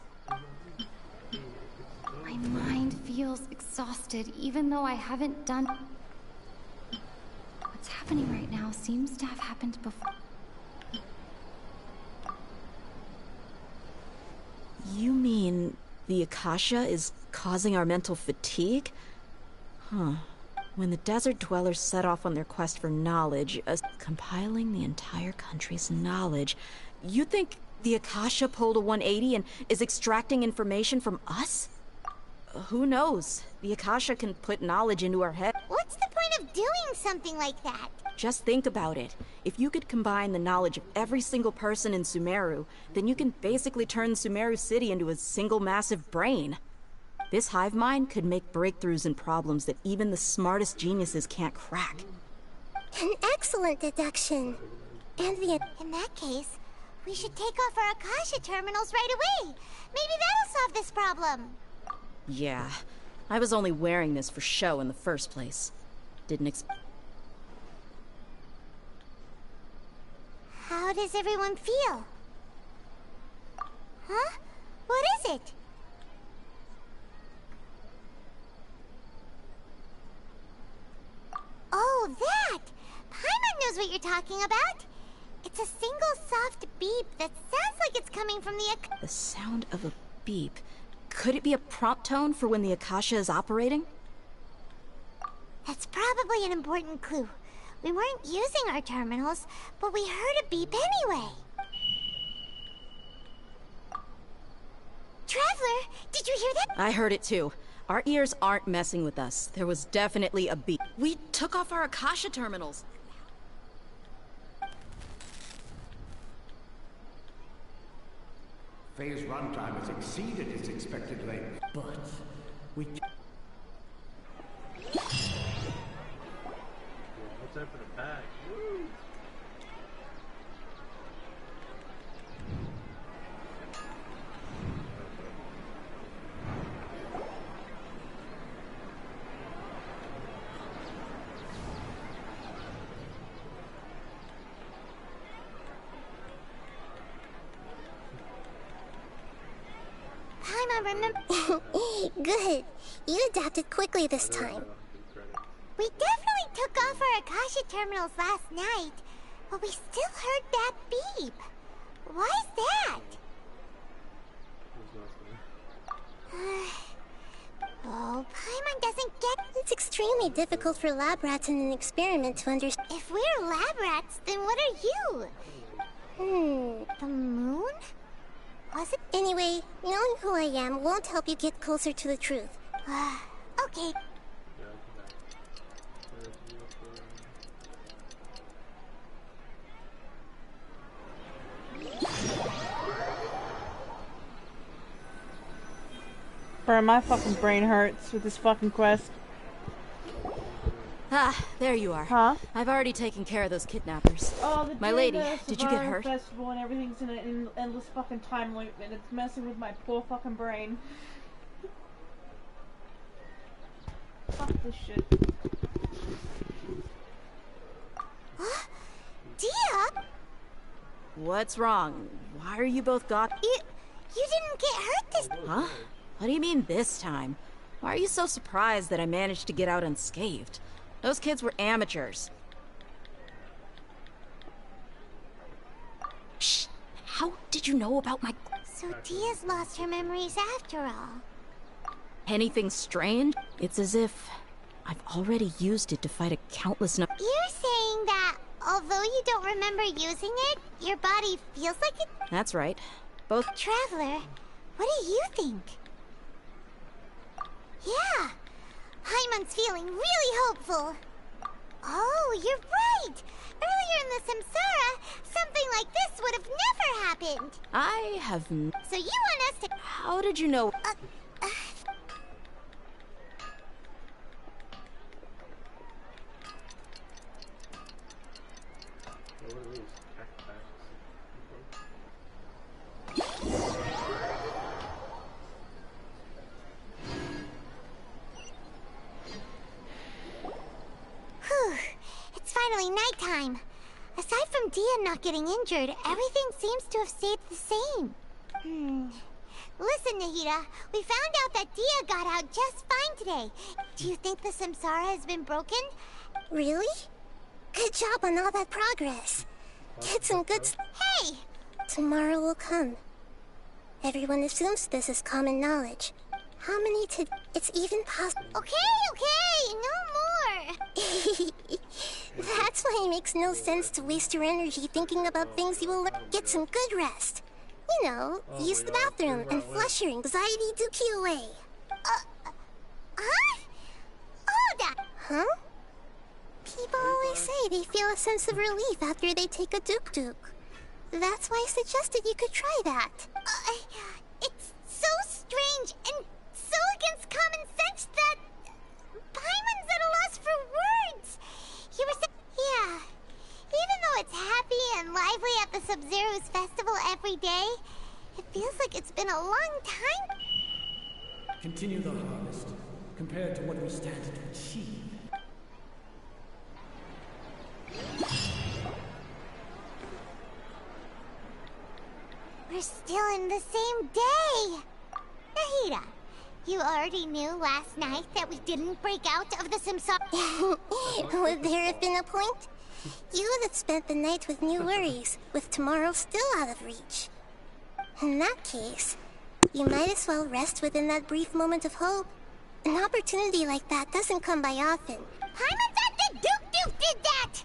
My mind feels exhausted, even though I haven't done... What's happening right now seems to have happened before. You mean the Akasha is causing our mental fatigue? Huh. When the desert dwellers set off on their quest for knowledge, compiling the entire country's knowledge, you think the Akasha pulled a 180 and is extracting information from us? Who knows? The Akasha can put knowledge into our head. What's the point of doing something like that? Just think about it. If you could combine the knowledge of every single person in Sumeru, then you can basically turn Sumeru City into a single massive brain. This hive mind could make breakthroughs in problems that even the smartest geniuses can't crack. An excellent deduction. And in that case, We should take off our Akasha terminals right away. Maybe that'll solve this problem. Yeah, I was only wearing this for show in the first place. Didn't How does everyone feel? Huh? What is it? Oh, that! Paimon knows what you're talking about. It's a single soft beep that sounds like it's coming from the sound of a beep. Could it be a prompt tone for when the Akasha is operating? That's probably an important clue. We weren't using our terminals, but we heard a beep anyway. Traveler, did you hear that? I heard it too. Our ears aren't messing with us. There was definitely a beep. We took off our Akasha terminals. Phase runtime has exceeded its expected length. But we... Let's open a bag. Woo! Paimon, remember... Good. You adapted quickly this time. We definitely took off our Akasha terminals last night, but we still heard that beep. Why's that? Oh, Paimon doesn't get... It's extremely difficult for lab rats in an experiment to understand. If we're lab rats, then what are you? The moon? Was it? Anyway, knowing who I am won't help you get closer to the truth. Okay. Bro, my fucking brain hurts with this fucking quest. Ah, there you are. Huh? I've already taken care of those kidnappers. Oh, My lady, did you get hurt? Festival and everything's in an endless fucking time loop, and it's messing with my poor fucking brain. Fuck this shit. Dia? What's wrong? Why are you both got? You didn't get hurt this... Huh? What do you mean this time? Why are you so surprised that I managed to get out unscathed? Those kids were amateurs. Shh! How did you know about my... So Dia's lost her memories after all. Anything strange? It's as if I've already used it to fight a countless number... You're saying that although you don't remember using it, your body feels like it? That's right. Both... Traveler, what do you think? Yeah, Paimon's feeling really hopeful. Oh, you're right. Earlier in the Samsara, something like this would have never happened. I have... So you want us to... How did you know... It's finally nighttime. Aside from Dia not getting injured, everything seems to have stayed the same. Listen, Nahida, we found out that Dia got out just fine today. Do you think the Samsara has been broken? Really? Good job on all that progress. Get some good... Hey! Tomorrow will come. Everyone assumes this is common knowledge. How many to... It's even possible... Okay, no more! That's why it makes no sense to waste your energy thinking about things you will learn. Get some good rest. You know, use the bathroom and flush your anxiety dookie away. Huh? Oh, that... Huh? People always say they feel a sense of relief after they take a duk-duk. That's why I suggested you could try that. It's so strange and so against common sense that... Paimon's at a loss for words. You were saying... Yeah. Even though it's happy and lively at the Sub-Zero's festival every day. It feels like it's been a long time. Continue the harvest, compared to what we stand to achieve. We're still in the same day. Nahida, you already knew last night that we didn't break out of the Samsara. Would there have been a point? You would have spent the night with new worries, with tomorrow still out of reach. In that case, you might as well rest within that brief moment of hope. An opportunity like that doesn't come by often. Paimon the Duke did that!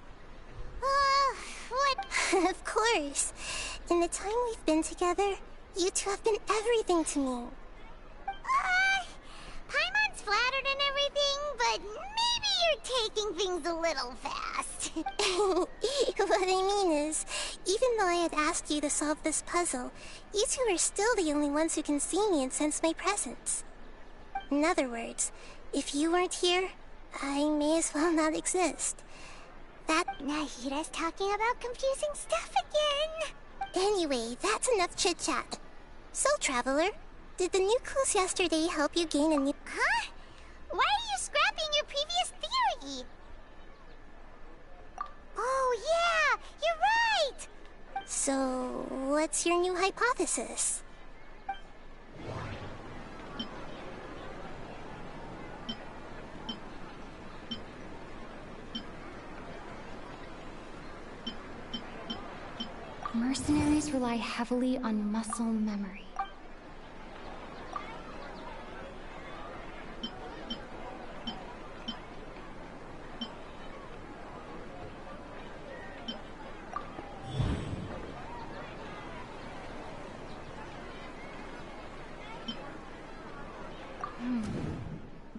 What? Of course. In the time we've been together, you two have been everything to me. Paimon's flattered and everything, but maybe you're taking things a little fast. What I mean is, even though I had asked you to solve this puzzle, you two are still the only ones who can see me and sense my presence. In other words, if you weren't here, I may as well not exist. That Nahida's talking about confusing stuff again. Anyway, that's enough chit-chat. So, Traveler, did the new clues yesterday help you gain a new... Huh? Why are you scrapping your previous theory? Oh, yeah! You're right! So, what's your new hypothesis? Mercenaries rely heavily on muscle memory.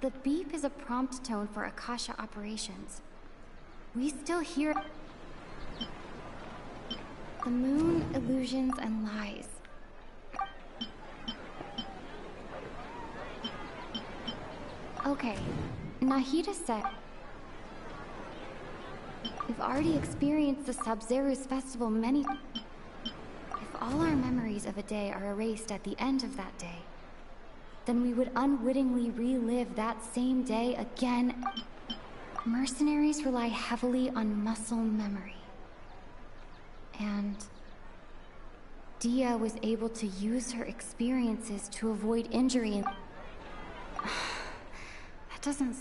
The beep is a prompt tone for Akasha operations. We still hear the moon, illusions, and lies. Okay, Nahida said we've already experienced the Sabzeruz festival many. If all our memories of a day are erased at the end of that day, then we would unwittingly relive that same day again. Mercenaries rely heavily on muscle memory. And Dia was able to use her experiences to avoid injury and... That doesn't...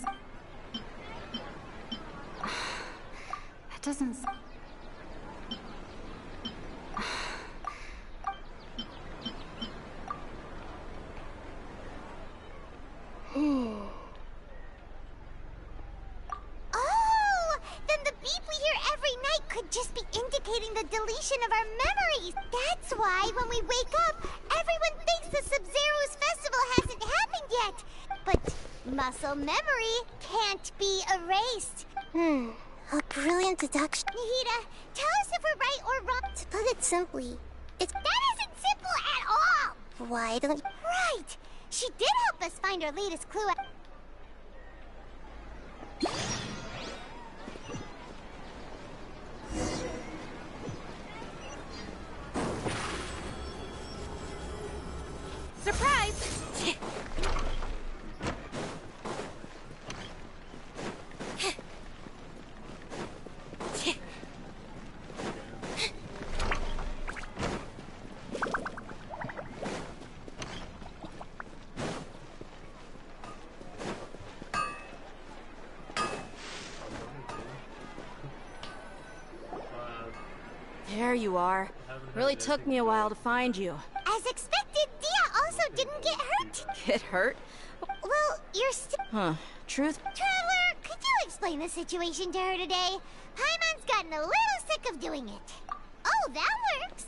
Oh! Then the beep we hear every night could just be indicating the deletion of our memories. That's why when we wake up, everyone thinks the Sabzeruz festival hasn't happened yet. But muscle memory can't be erased. A brilliant deduction. Nahida, tell us if we're right or wrong. To put it simply, That isn't simple at all! why don't... Right! She did help us find our latest clue. Surprise! There you are. Really took me a while to find you. As expected, Dia also didn't get hurt. Get hurt? Well, you're still... Huh. Truth? Traveler, could you explain the situation to her today? Paimon's gotten a little sick of doing it. Oh, that works.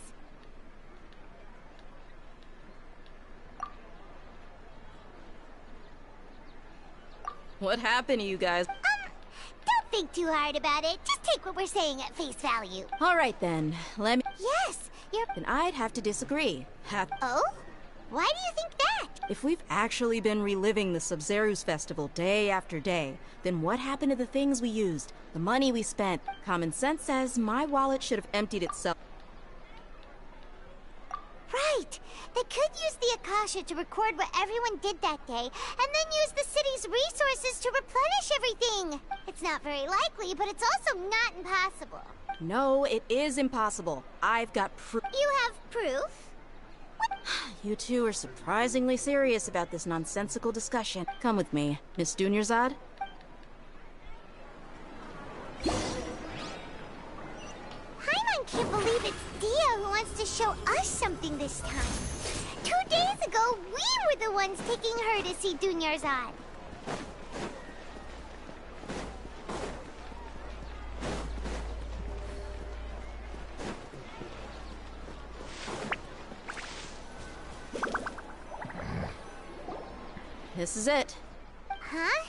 What happened to you guys? Don't think too hard about it. Just take what we're saying at face value. All right then. Let me... Yes, you're... Then I'd have to disagree. Oh? Why do you think that? If we've actually been reliving the Sabzeruz festival day after day, then what happened to the things we used? The money we spent? Common sense says my wallet should have emptied itself. right. They could use the Akasha to record what everyone did that day, and then use the city's resources to replenish everything. It's not very likely, but it's also not impossible. No, it is impossible. I've got proof. You have proof? You two are surprisingly serious about this nonsensical discussion. Come with me, Miss Dunyarzad. Paimon can't believe it's Dia who wants to show us something this time. 2 days ago, we were the ones taking her to see Dunyarzad. This is it. Huh?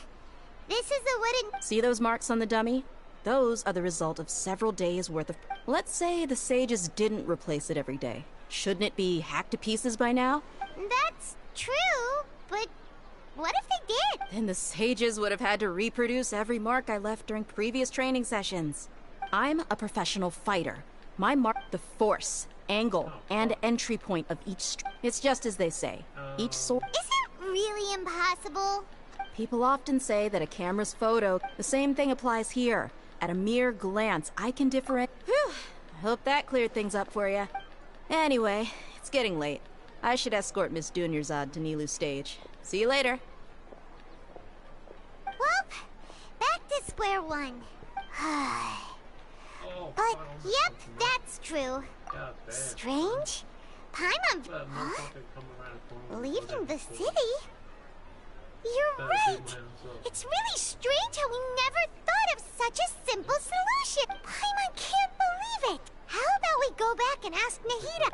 This is a wooden... See those marks on the dummy? Those are the result of several days' worth of... Let's say the sages didn't replace it every day. Shouldn't it be hacked to pieces by now? That's true, but what if they did? Then the sages would have had to reproduce every mark I left during previous training sessions. I'm a professional fighter. My mark, the force, angle, and entry point of each It's just as they say. Each sword... Is it really impossible? People often say that a camera's photo... The same thing applies here. At a mere glance, I can differentiate... Whew! I hope that cleared things up for you. Anyway, it's getting late. I should escort Miss Dunyarzad to Nilou's stage. See you later. Well, back to square one. But, yep, that's true. Strange? Paimon... Huh? Leaving the city? You're right! It's really strange how we never thought of such a simple solution! Paimon can't believe it! How about we go back and ask Nahida?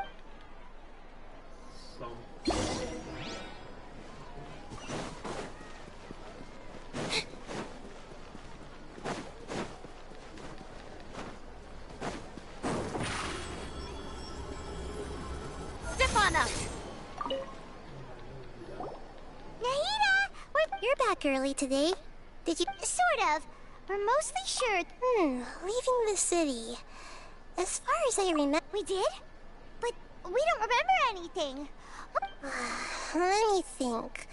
Stefana! Nahida! You're back early today. Did you... Sort of. We're mostly sure... leaving the city. As far as I remember... We did? But we don't remember anything. Let me think.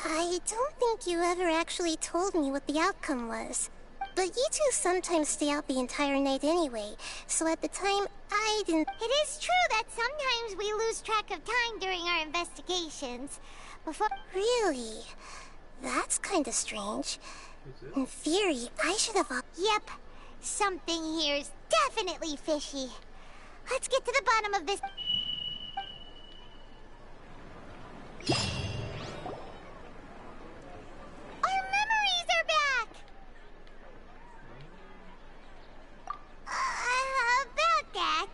I don't think you ever actually told me what the outcome was. But you two sometimes stay out the entire night anyway, so at the time, I didn't... It is true that sometimes we lose track of time during our investigations. Before... Really? That's kinda strange. In theory, I should have... Yep. Something here's definitely fishy. Let's get to the bottom of this... Our memories are back! About that...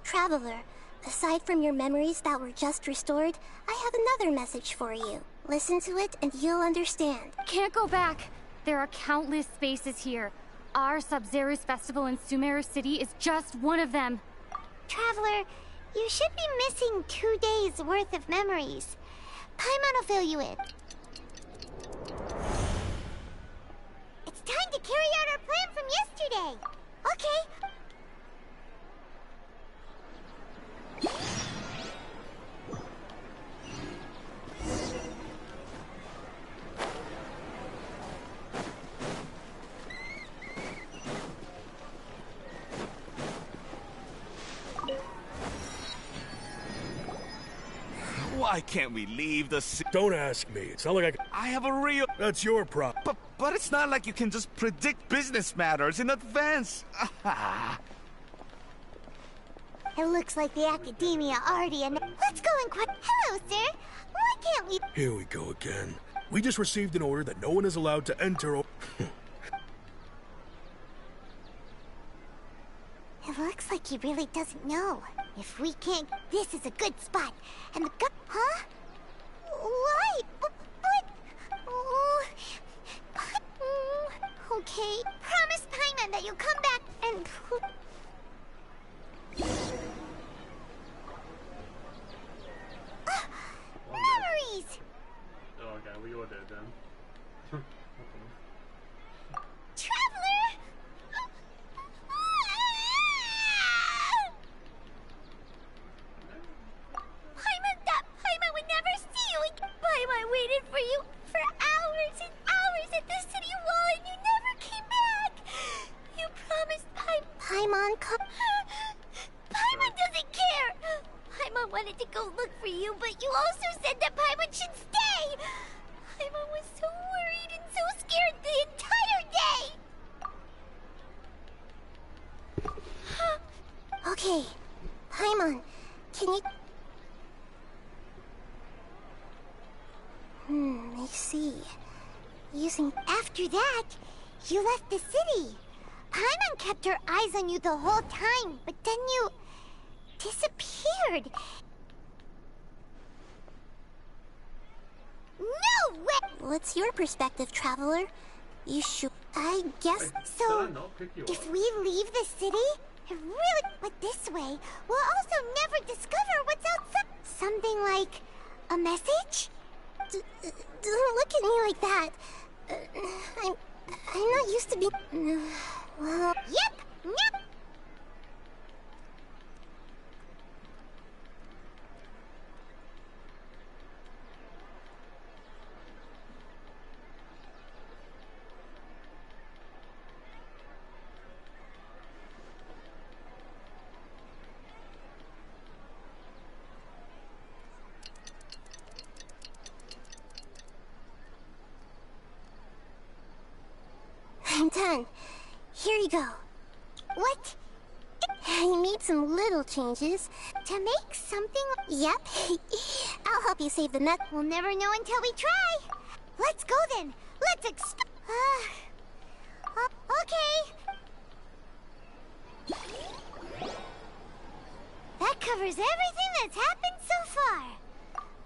Traveler, aside from your memories that were just restored, I have another message for you. Listen to it and you'll understand. Can't go back. There are countless spaces here. Our Sub-Zero's festival in Sumeru City is just one of them. Traveler, you should be missing 2 days worth of memories. Paimon will fill you in. It's time to carry out our plan from yesterday. Okay. Why can't we leave the Don't ask me. It's not like I have a real... That's your problem. But it's not like you can just predict business matters in advance. It looks like the academia already... Let's go and quit. Hello, sir. Why can't we... Here we go again. We just received an order that no one is allowed to enter... It looks like he really doesn't know. If we can't... This is a good spot. And the Huh? Why? But... Oh, okay. Promise Paimon that you'll come back and... Memories! Oh, okay, we all did then. Traveler! wanted to go look for you, but you also said that Paimon should stay! Paimon was so worried and so scared the entire day! Okay, Paimon, can you... I see. After that, you left the city. Paimon kept her eyes on you the whole time, but then you... disappeared. No way! What's your perspective, traveler? You should... I guess so. If we leave the city, it really... But this way, we'll also never discover what's outside. Something like a message? Don't look at me like that. I'm not used to being... well... Yep! I'm done. Here you go. What? I made some little changes to make something... Yep. I'll help you save the net. We'll never know until we try. Let's go then. Let's okay. That covers everything that's happened so far.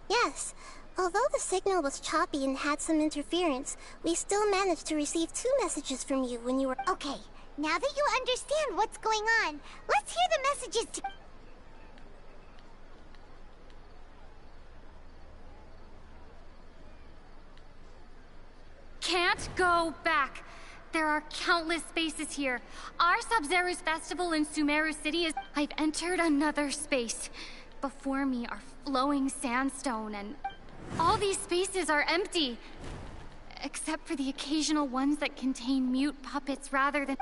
Yes. Although the signal was choppy and had some interference, we still managed to receive 2 messages from you when you were... Okay, now that you understand what's going on, let's hear the messages to... Can't go back. There are countless spaces here. Our Sub-Zeru's festival in Sumeru City is... I've entered another space. Before me are flowing sandstone and... all these spaces are empty. Except for the occasional ones that contain mute puppets rather than...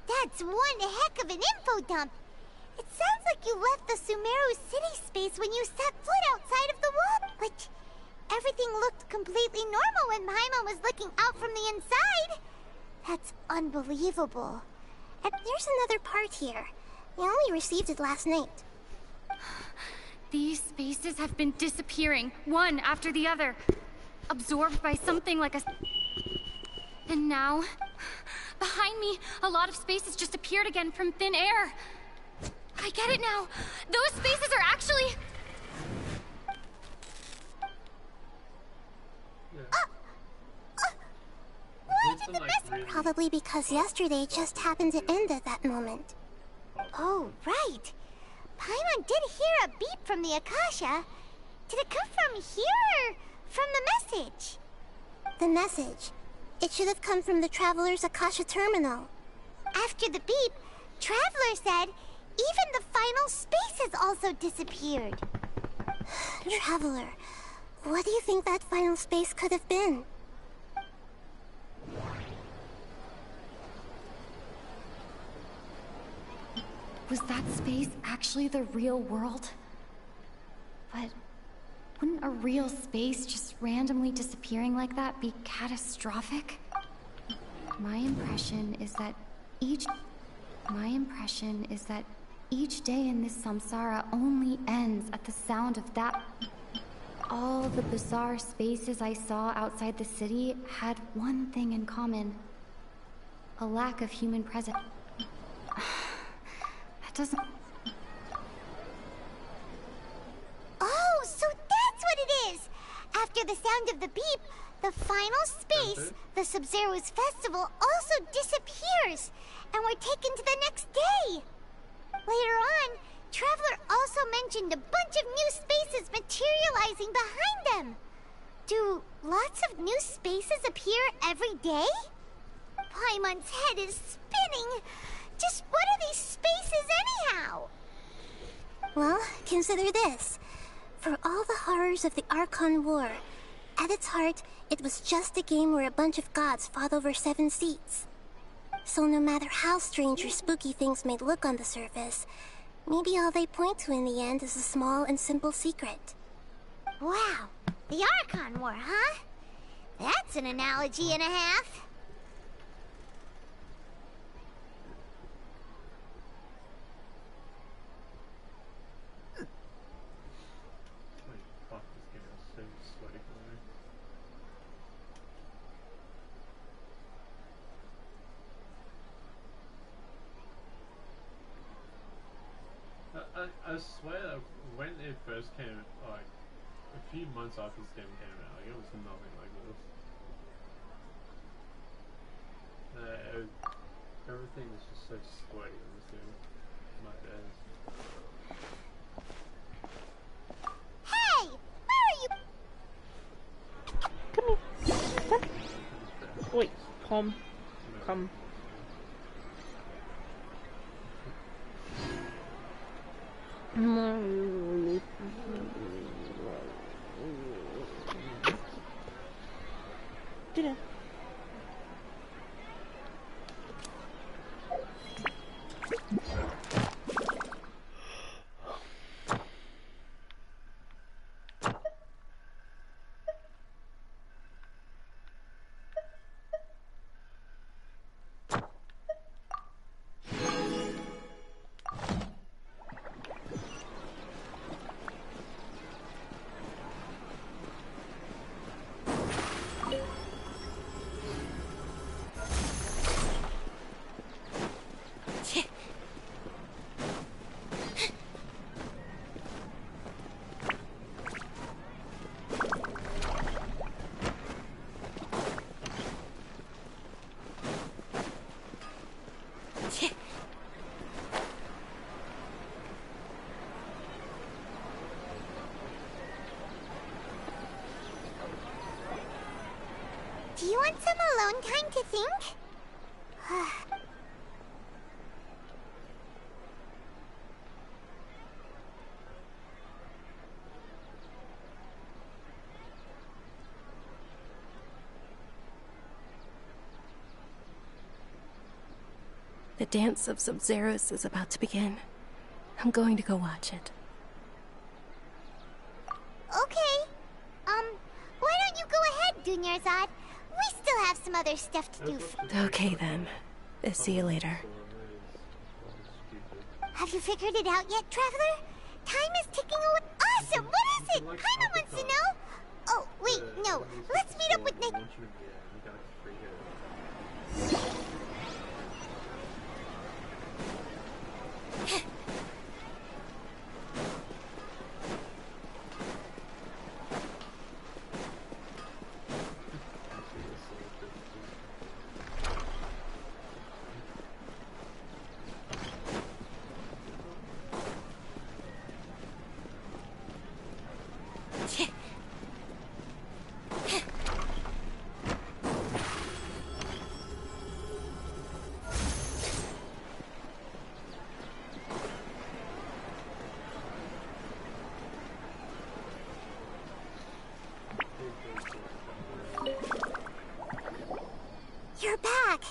That's one heck of an info dump. It sounds like you left the Sumeru City space when you set foot outside of the wall. But everything looked completely normal when Paimon was looking out from the inside. That's unbelievable. And there's another part here. I only received it last night. These spaces have been disappearing, one after the other. Absorbed by something like a... And now, behind me, a lot of spaces just appeared again from thin air. I get it now. Those spaces are actually... Why did the message... Probably because yesterday just happened to end at that moment. Oh, right. Paimon did hear a beep from the Akasha. Did it come from here or from the message? The message. It should have come from the Traveler's Akasha terminal. After the beep, Traveler said even the final space has also disappeared. Traveler, what do you think that final space could have been? Was that space actually the real world? But wouldn't a real space just randomly disappearing like that be catastrophic? My impression is that each day in this samsara only ends at the sound of that. All the bizarre spaces I saw outside the city had one thing in common. A lack of human presence. Doesn't... Oh, so that's what it is! After the sound of the beep, the final space, the Sub-Zeru's festival, also disappears, and we're taken to the next day. Later on, Traveler also mentioned a bunch of new spaces materializing behind them. Do lots of new spaces appear every day? Paimon's head is spinning. Just what are these spaces anyhow? Well, consider this. For all the horrors of the Archon War, At its heart, it was just a game where a bunch of gods fought over 7 seats. So no matter how strange or spooky things may look on the surface, maybe all they point to in the end is a small and simple secret. Wow, the Archon War, huh? That's an analogy and a half. I swear that when it first came, like, a few months after this game came out, like, it was nothing like this. Everything is just so sweaty in this game. My days. Hey! Where are you? Come here. Wait, come. Come. Dinner. Do you want some alone time to think? The dance of Sub-Zeros is about to begin. I'm going to go watch it. Okay. Why don't you go ahead, Dunyarzad? We still have some other stuff to do. Okay then. See you later. Have you figured it out yet, Traveler? Time is ticking away. Awesome! What is it? Paimon wants to know. Oh, wait, no. Let's meet up with Nick. You're back!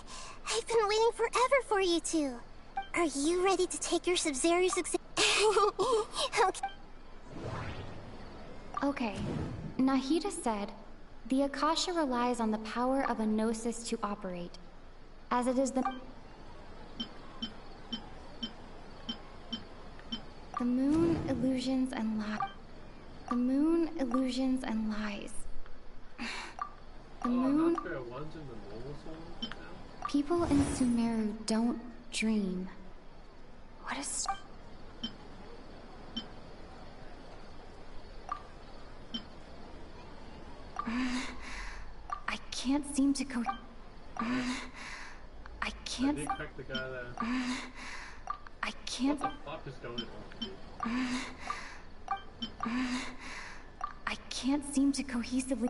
I've been waiting forever for you two. Are you ready to take your Sub-Zero's exam? Okay. Okay. Nahida said, the Akasha relies on the power of a gnosis to operate, as it is the moon illusions and lies. The moon illusions and lies. The moon. People in Sumeru don't dream. What is? I can't seem to go. I can't. I did the guy there. I can't. What the fuck is going on? I can't seem to cohesively.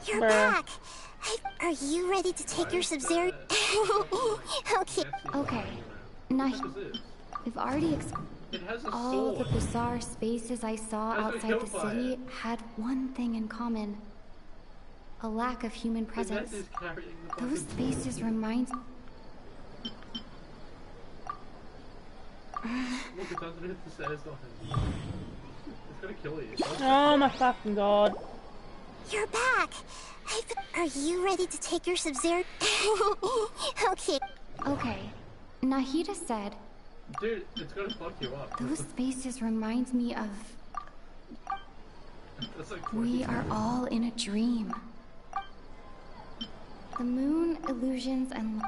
You're back! Are you ready to take your Sub-Zero? Okay. Okay. We've already It has a All the sword. bizarre spaces I saw That's what outside killed the by city it. had one thing in common. A lack of human presence. Is carrying the Those fucking spaces remind... Look, it's underneath the stairs, nothing. It's gonna kill you. Oh my fucking god. You're back. Are you ready to take your Sub-Zero? Okay. Okay. Nahida said, Dude, it's gonna fuck you up. those spaces remind me of... That's like We are all in a dream. The moon, illusions, and...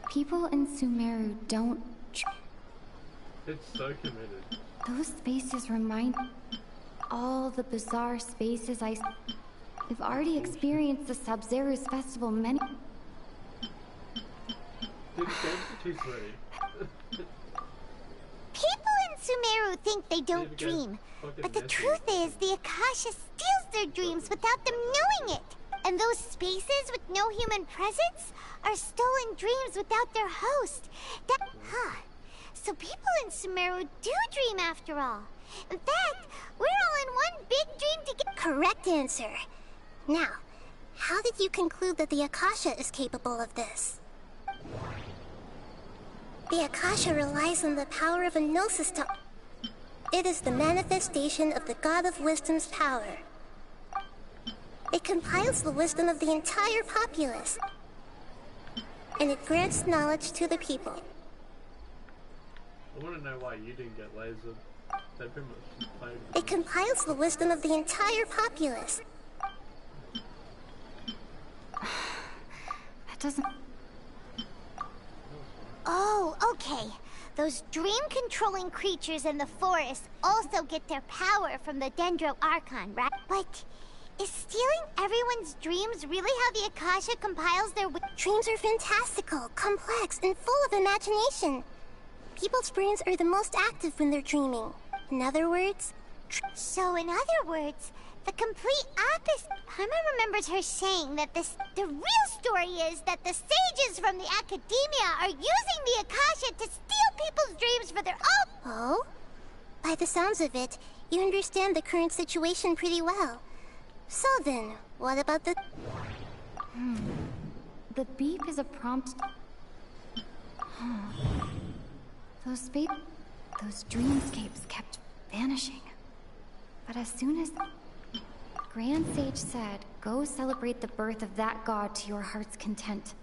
People in Sumeru don't... It's so committed. Those spaces remind... All the bizarre spaces We've already experienced the Sub-Zero's festival many... Dude, this game's too sweaty. People in Sumeru think they don't dream, but the truth is the Akasha steals their dreams without them knowing it. And those spaces with no human presence are stolen dreams without their host. So people in Sumeru do dream after all. In fact, we're all in one big dream together. Correct answer. Now, how did you conclude that the Akasha is capable of this? The Akasha relies on the power of a gnosis to... It is the manifestation of the God of Wisdom's power. It compiles the wisdom of the entire populace. And it grants knowledge to the people. I wanna know why you didn't get lasered. They pretty much played. It compiles the wisdom of the entire populace. That doesn't... Oh, okay. Those dream-controlling creatures in the forest also get their power from the Dendro Archon, right? But is stealing everyone's dreams really how the Akasha compiles their... Dreams are fantastical, complex, and full of imagination. People's brains are the most active when they're dreaming. In other words... So in other words, the complete opposite... Paimon remembers her saying that the real story is that the sages from the Academia are using the Akasha to steal people's dreams for their own... Oh? By the sounds of it, you understand the current situation pretty well. So then, what about the... The beep is a prompt... Those dreamscapes kept vanishing. But as soon as... Grand Sage said, go celebrate the birth of that god to your heart's content.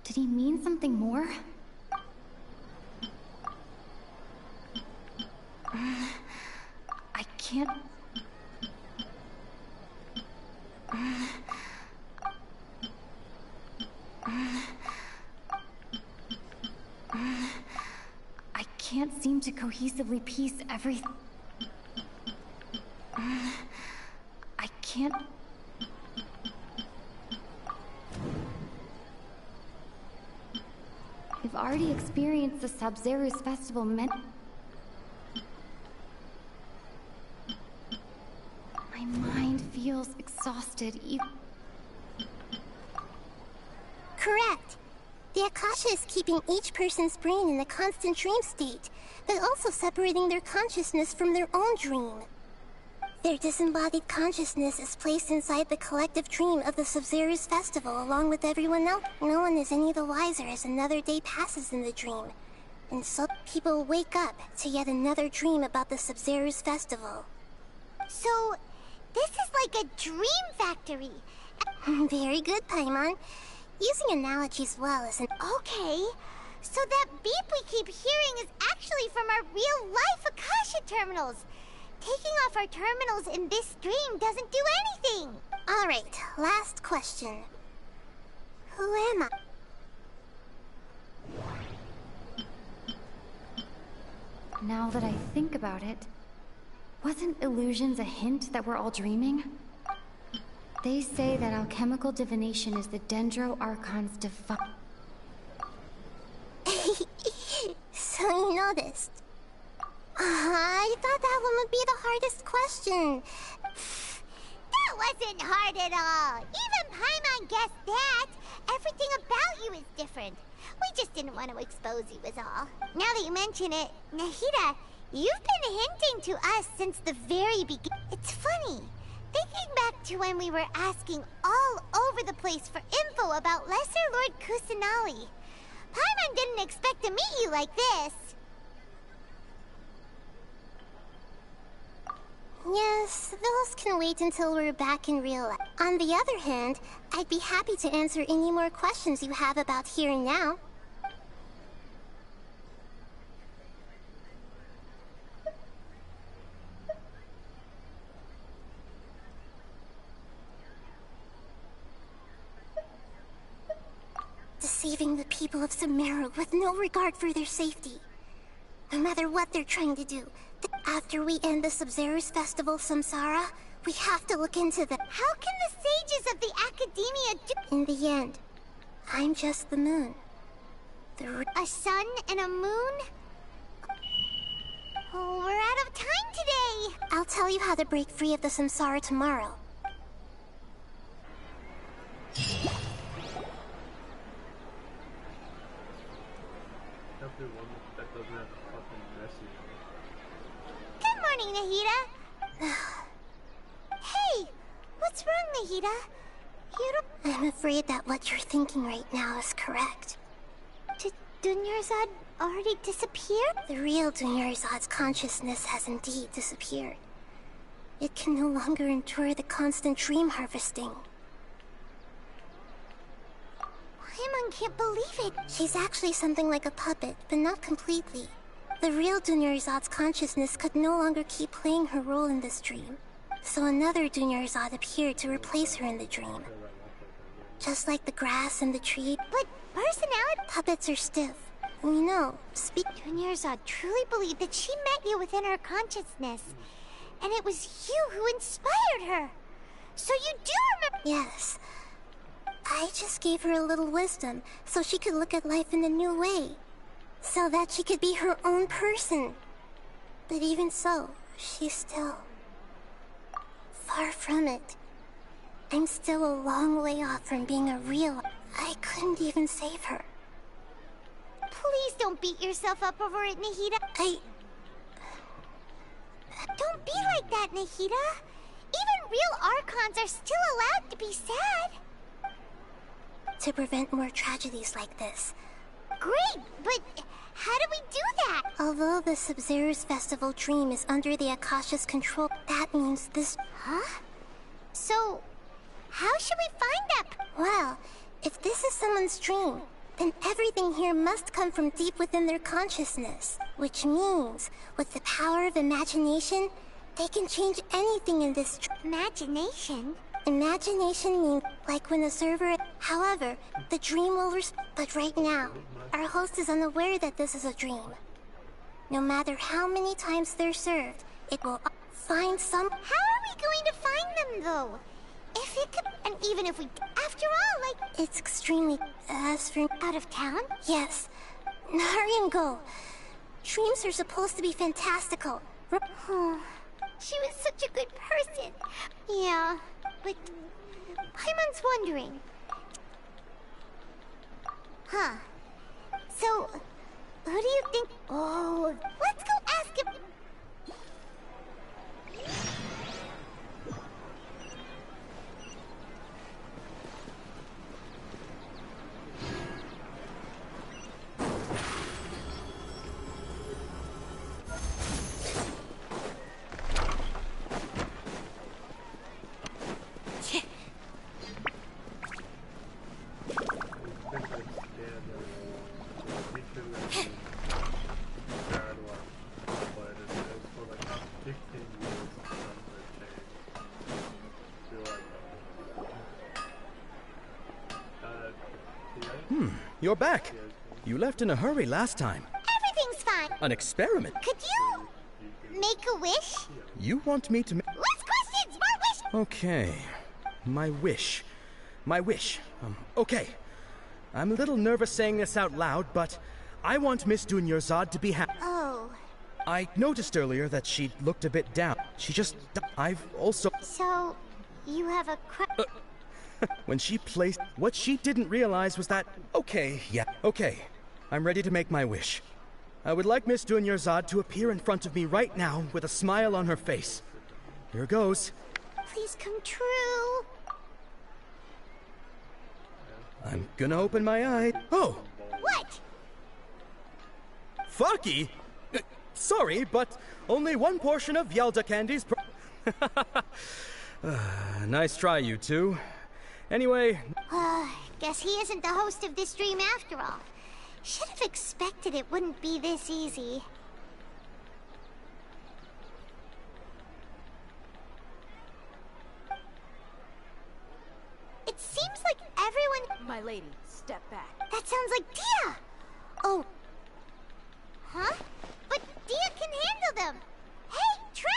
Did he mean something more? I can't... I can't seem to cohesively piece everything. I can't... We've already experienced the Sub-Zero's festival My mind feels exhausted even... Correct. The Akasha is keeping each person's brain in a constant dream state, but also separating their consciousness from their own dream. Their disembodied consciousness is placed inside the collective dream of the Sub-Zero's festival along with everyone else. No one is any the wiser as another day passes in the dream. And so people wake up to yet another dream about the Sub-Zero's festival. So, this is like a dream factory. Very good, Paimon. Using analogies well is an... Okay, so that beep we keep hearing is actually from our real-life Akasha terminals. Taking off our terminals in this dream doesn't do anything. All right, last question. Who am I? Now that I think about it, wasn't illusions a hint that we're all dreaming? They say that alchemical divination is the Dendro Archon's divine... So you noticed. I thought that one would be the hardest question. That wasn't hard at all. Even Paimon guessed that. Everything about you is different. We just didn't want to expose you was all. Now that you mention it, Nahida, you've been hinting to us since the very beginning. It's funny. Thinking back to when we were asking all over the place for info about Lesser Lord Kusanali. Paimon didn't expect to meet you like this. Yes, those can wait until we're back in real life. On the other hand, I'd be happy to answer any more questions you have about here and now. Deceiving the people of Sumeru with no regard for their safety. No matter what they're trying to do. After we end the Sub-Zero's Festival Samsara, we have to look into them. How can the sages of the Academia do— In the end, I'm just the moon. A sun and a moon? Oh, we're out of time today! I'll tell you how to break free of the Samsara tomorrow. Good morning, Nahida. Hey, what's wrong, Nahida? You don't— I'm afraid that what you're thinking right now is correct. Did Dunyarzad already disappear? The real Dunyarzad's consciousness has indeed disappeared. It can no longer endure the constant dream harvesting. Paimon can't believe it. She's actually something like a puppet, but not completely. The real Dunyarzad's consciousness could no longer keep playing her role in this dream. So another Dunyarzad appeared to replace her in the dream. Just like the grass and the tree. But personality— Puppets are stiff. We know. Dunyarzad truly believed that she met you within her consciousness. And it was you who inspired her. So you do remember— Yes. I just gave her a little wisdom so she could look at life in a new way. So that she could be her own person. But even so, she's still far from it. I'm still a long way off from being a real— I couldn't even save her. Please don't beat yourself up over it, Nahida. Don't be like that, Nahida. Even real Archons are still allowed to be sad. To prevent more tragedies like this. Great, but how do we do that? Although the Sub-Zero's Festival dream is under the Akasha's control, that means this— Huh? So, how should we find that? Well, if this is someone's dream, then everything here must come from deep within their consciousness. Which means, with the power of imagination, they can change anything in this— Imagination? Imagination means like when a server— However, the dream will but right now, our host is unaware that this is a dream. No matter how many times they're served, it will find some— How are we going to find them, though? If it could— And even if we— After all, like— It's extremely— As for— Out of town? Yes. Hurry and go. Dreams are supposed to be fantastical. She was such a good person. Yeah, but Paimon's wondering. Huh. So, who do you think— Oh, let's go ask him. You're back. You left in a hurry last time. Everything's fine. An experiment. Could you make a wish? You want me to Less questions, more wish. Okay. My wish. My wish. Okay. I'm a little nervous saying this out loud, but I want Miss Dunyarzad to be happy. Oh. I noticed earlier that she looked a bit down. She just— I've also— So, you have a When she placed... What she didn't realize was that... Okay, yeah, okay. I'm ready to make my wish. I would like Miss Dunyarzad to appear in front of me right now with a smile on her face. Here goes. Please come true. I'm gonna open my eye. Oh! What? Farky? Sorry, but only one portion of Yalda candies per... Nice try, you two. Anyway... Guess he isn't the host of this dream after all. Should have expected it wouldn't be this easy. It seems like everyone... My lady, step back. That sounds like Dia! Oh. Huh? But Dia can handle them! Hey, Traveler!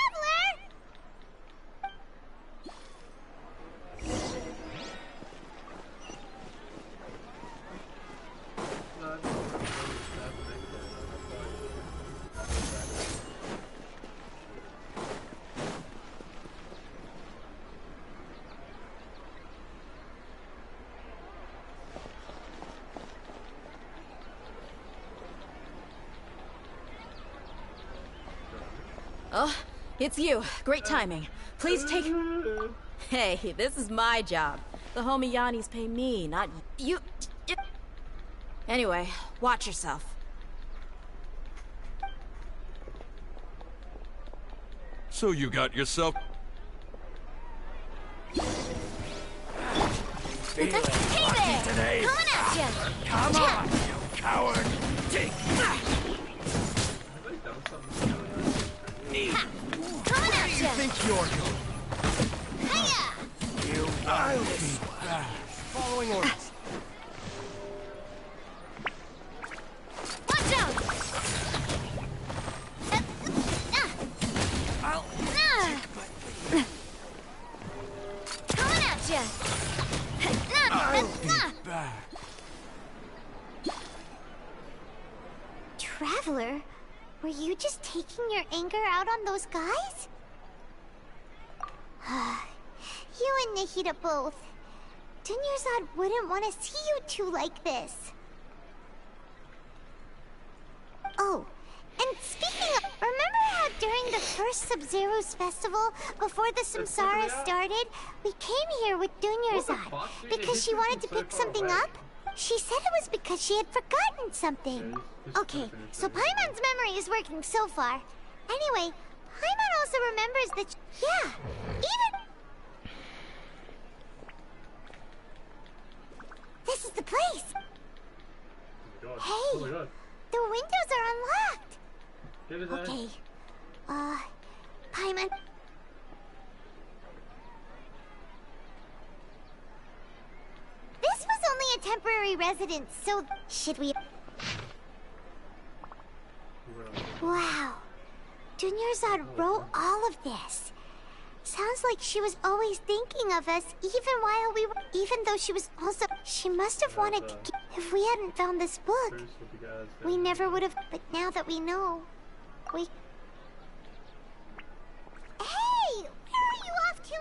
Oh, it's you. Great timing. Please take... Hey, this is my job. The homie Yannis pay me, not you. Anyway, watch yourself. So you got yourself... Hey there! Today. Coming at ya! Come on, you coward! Take Coming at ya! think you're doing? Hiya! You I'll be back. Following orders. Watch out! Coming at ya! I'll be back. Traveler, were you just taking your anger out on those guys? You and Nahida both. Dunyarzad wouldn't want to see you two like this. Oh, and speaking of, remember how during the first Sub-Zero's festival, before the Samsara started, we came here with Dunyarzad because she wanted to pick something up? She said it was because she had forgotten something. Okay, so Paimon's memory is working so far. Anyway, Paimon also remembers that... Yeah, even... This is the place! Hey! The windows are unlocked! Okay. Paimon... This was only a temporary residence, so... Should we... Wow. Dunyarzad wrote all of this. Sounds like she was always thinking of us, even though she was also... She must have wanted to... If we hadn't found this book, we never would have... But now that we know, we... Hey! Where are you off to?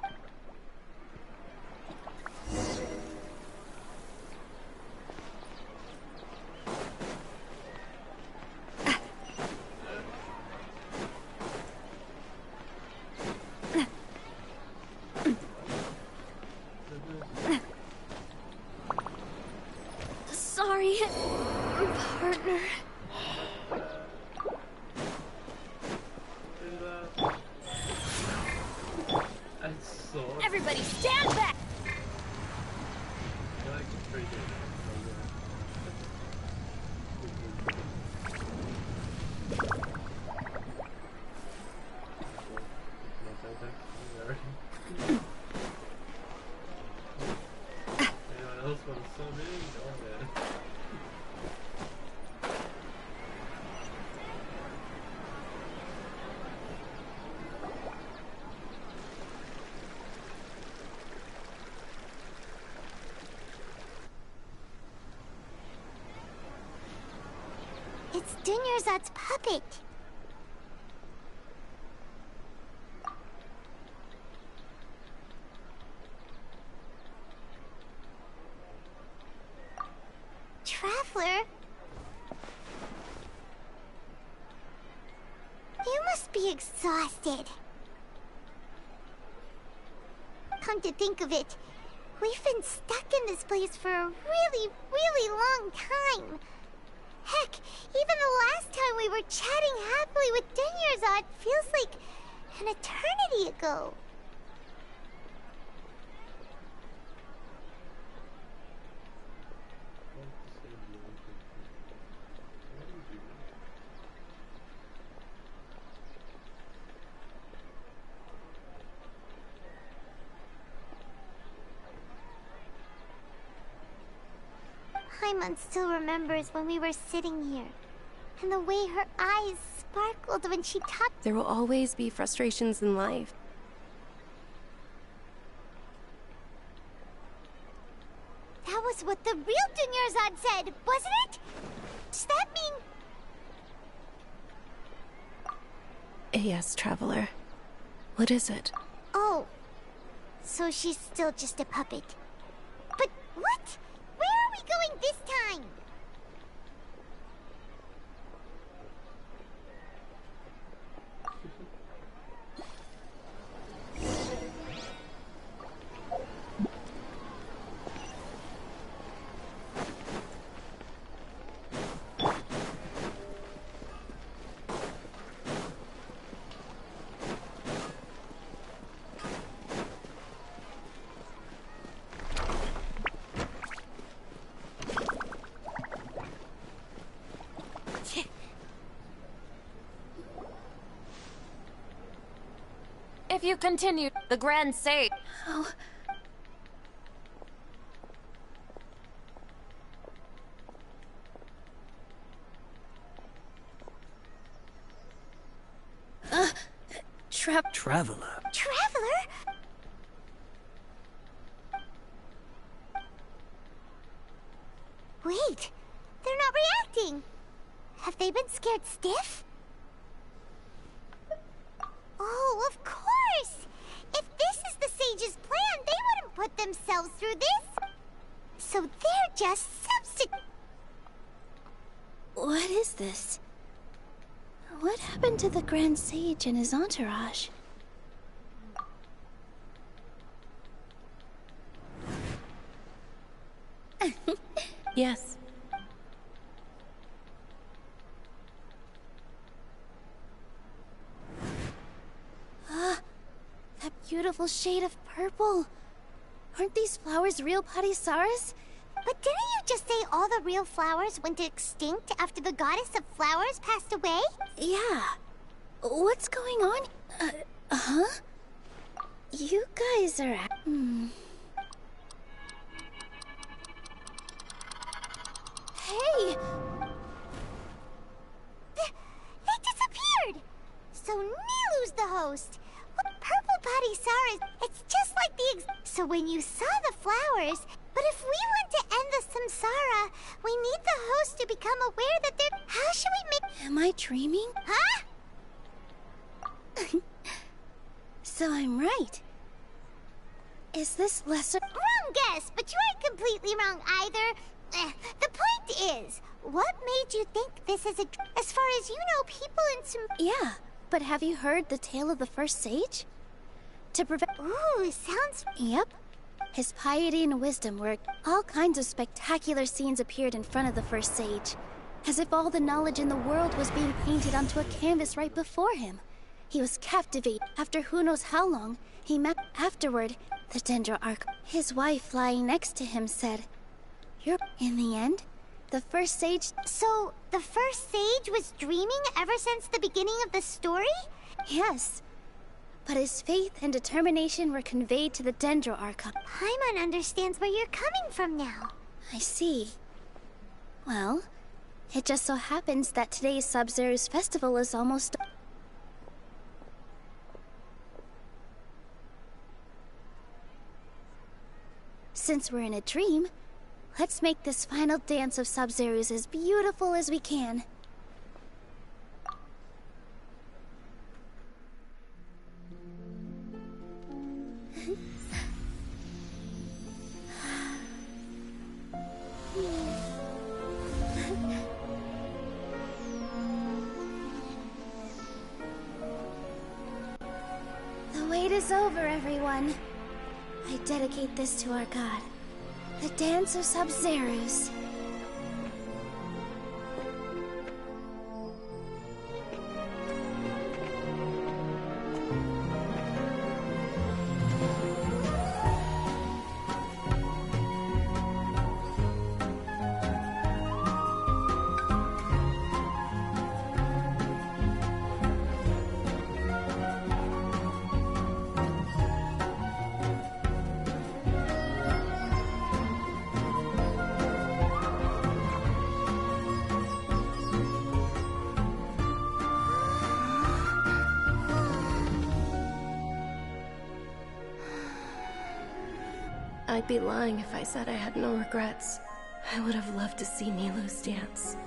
Sorry, partner. Everybody stand back! It's Dunyarzad's puppet. be exhausted. Come to think of it, we've been stuck in this place for a really, really long time. Heck, even the last time we were chatting happily with Denyarzad feels like an eternity ago. Paimon still remembers when we were sitting here, and the way her eyes sparkled when she talked. There will always be frustrations in life. That was what the real Denyarzad said, wasn't it? Does that mean... Yes, Traveler. What is it? Oh, so she's still just a puppet. But what? Where are we going this time? If you continue, the Grand Sage... Oh. Traveler. Traveler? Wait, they're not reacting. Have they been scared stiff? Oh, of course! If this is the Sage's plan, they wouldn't put themselves through this. So they're just What is this? What happened to the Grand Sage and his entourage? Yes. That beautiful shade of purple. Aren't these flowers real Padisaras? But didn't you just say all the real flowers went extinct after the goddess of flowers passed away? Yeah. What's going on? Huh? You guys are... Hey! They disappeared! So Nilou's the host. What purple Padisaras? It's just like the So when you saw the flowers... But if we want to end the samsara, we need the host to become aware that they're... How should we make... Am I dreaming? Huh? So I'm right. Is this lesser... Wrong guess, but you aren't completely wrong either. The point is, what made you think this is a... As far as you know, people in some... Yeah, but have you heard the tale of the first sage? To prevent... Ooh, sounds... Yep. His piety and wisdom were... All kinds of spectacular scenes appeared in front of the first sage. As if all the knowledge in the world was being painted onto a canvas right before him. He was captivated. After who knows how long, he met... Afterward, the Dendro-Arch... His wife lying next to him said... You're... In the end, the first sage... So, the first sage was dreaming ever since the beginning of the story? Yes. But his faith and determination were conveyed to the Dendro-Arch. Paimon understands where you're coming from now. I see. Well, it just so happens that today's Sabzeruz festival is almost... Since we're in a dream, let's make this final dance of Sabzeruz as beautiful as we can. wait is over, everyone. I dedicate this to our god, the Dance of Sub-Zerus. I'd be lying if I said I had no regrets. I would have loved to see Nilou's dance.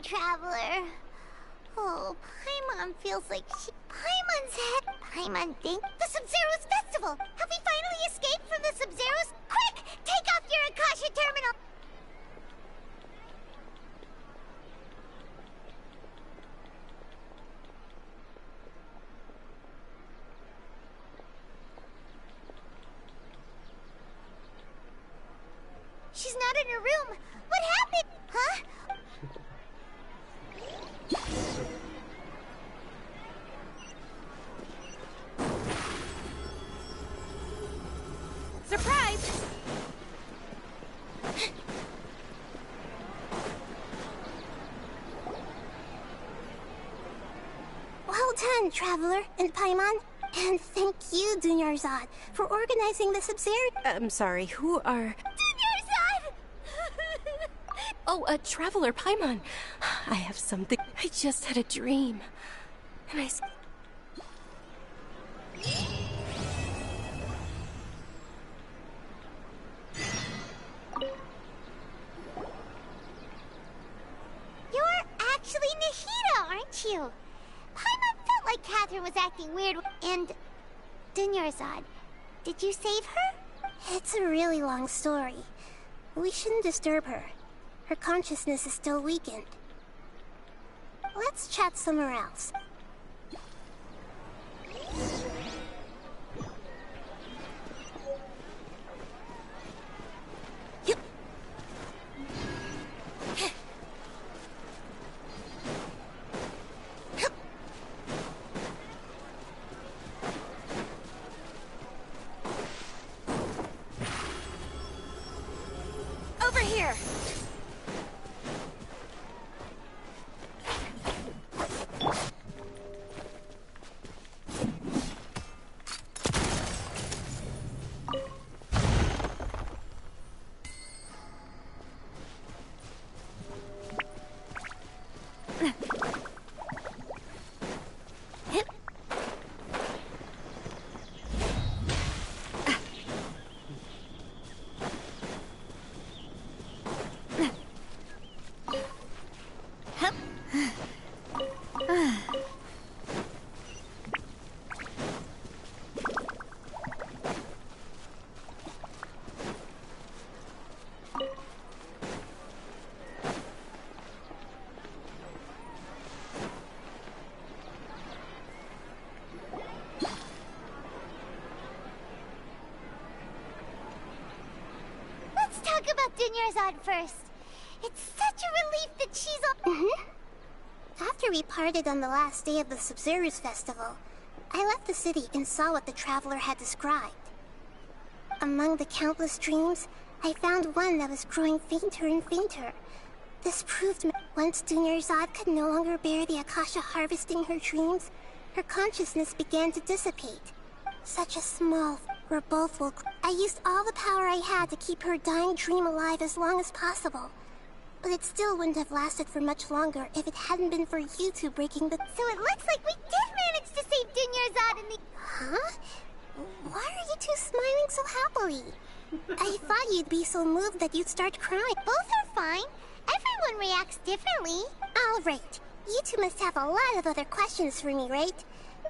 Traveler. Oh, Paimon feels like Paimon's head. Paimon think the Sub-Zerus Festival. Have we finally escaped from the Sub-Zerus? Quick, take off your Akasha terminal. She's not in her room. What happened? Huh? Surprise! Well done, Traveler and Paimon. And thank you, Dunyarzad, for organizing the Sub-Zerus. I'm sorry, who are... Dunyarzad! Oh, Traveler Paimon. I have something. I just had a dream. And I... You're actually Nahida, aren't you? Paimon felt like Catherine was acting weird. And Dunyarzad, did you save her? It's a really long story. We shouldn't disturb her. Her consciousness is still weakened. Let's chat somewhere else. Over here! Talk about Dunyarzad first. It's such a relief that she's all... After we parted on the last day of the Sub-Zerus Festival, I left the city and saw what the traveler had described. Among the countless dreams, I found one that was growing fainter and fainter. This proved once Dunyarzad could no longer bear the Akasha harvesting her dreams, her consciousness began to dissipate. Such a small, where both will... I used all the power I had to keep her dying dream alive as long as possible. But it still wouldn't have lasted for much longer if it hadn't been for you two breaking the... So it looks like we did manage to save Dunyarzad in the... Huh? Why are you two smiling so happily? I thought you'd be so moved that you'd start crying. Both are fine. Everyone reacts differently. All right. You two must have a lot of other questions for me, right?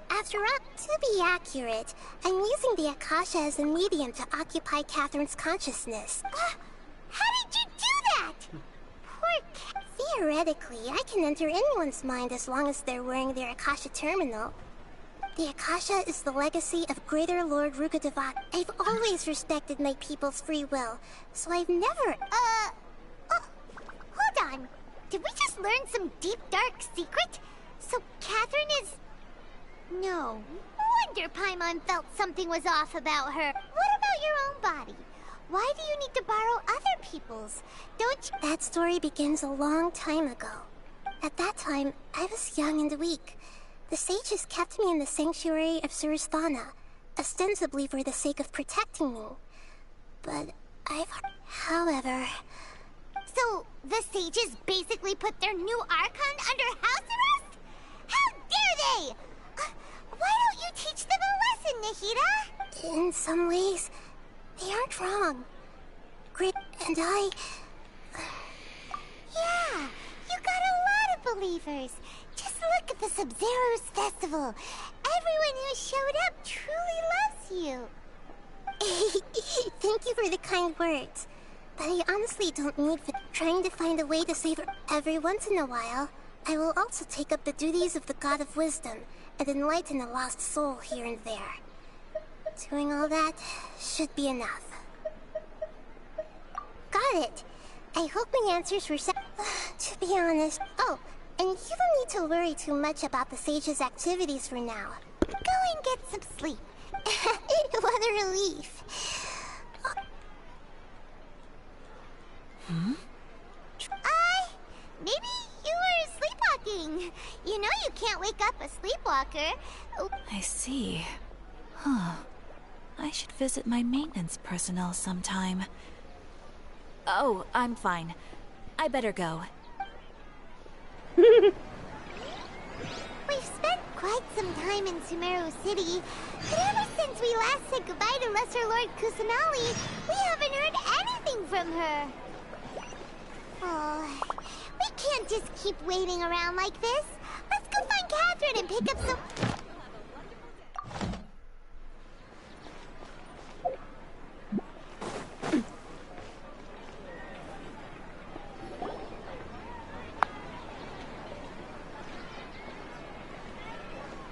After all, to be accurate, I'm using the Akasha as a medium to occupy Catherine's consciousness. How did you do that? Poor Theoretically, I can enter anyone's mind as long as they're wearing their Akasha terminal. The Akasha is the legacy of Greater Lord Rukkhadevata. I've always respected my people's free will, so I've never... Hold on. Did we just learn some deep, dark secret? So Catherine is... No wonder Paimon felt something was off about her. What about your own body? Why do you need to borrow other people's? Don't you... That story begins a long time ago. At that time, I was young and weak. The sages kept me in the sanctuary of Suristhana, ostensibly for the sake of protecting me. But I've... However... So, the sages basically put their new Archon under house arrest? How dare they! Why don't you teach them a lesson, Nahida? In some ways, they aren't wrong. Great, and I... Yeah, you got a lot of believers. Just look at the Sub-Zero's festival. Everyone who showed up truly loves you. Thank you for the kind words. But I honestly don't need for trying to find a way to save her. Every once in a while, I will also take up the duties of the God of Wisdom and enlighten a lost soul here and there. Doing all that should be enough. Got it. I hope my answers were to be honest. Oh, and you don't need to worry too much about the sage's activities for now. Go and get some sleep. What a relief. Maybe you were sleepwalking. You know you can't wake up a sleepwalker. I see. Huh. I should visit my maintenance personnel sometime. Oh, I'm fine. I better go. We've spent quite some time in Sumeru City, but ever since we last said goodbye to Lesser Lord Kusanali, we haven't heard anything from her. Oh, we can't just keep waiting around like this. Let's go find Catherine and pick up some...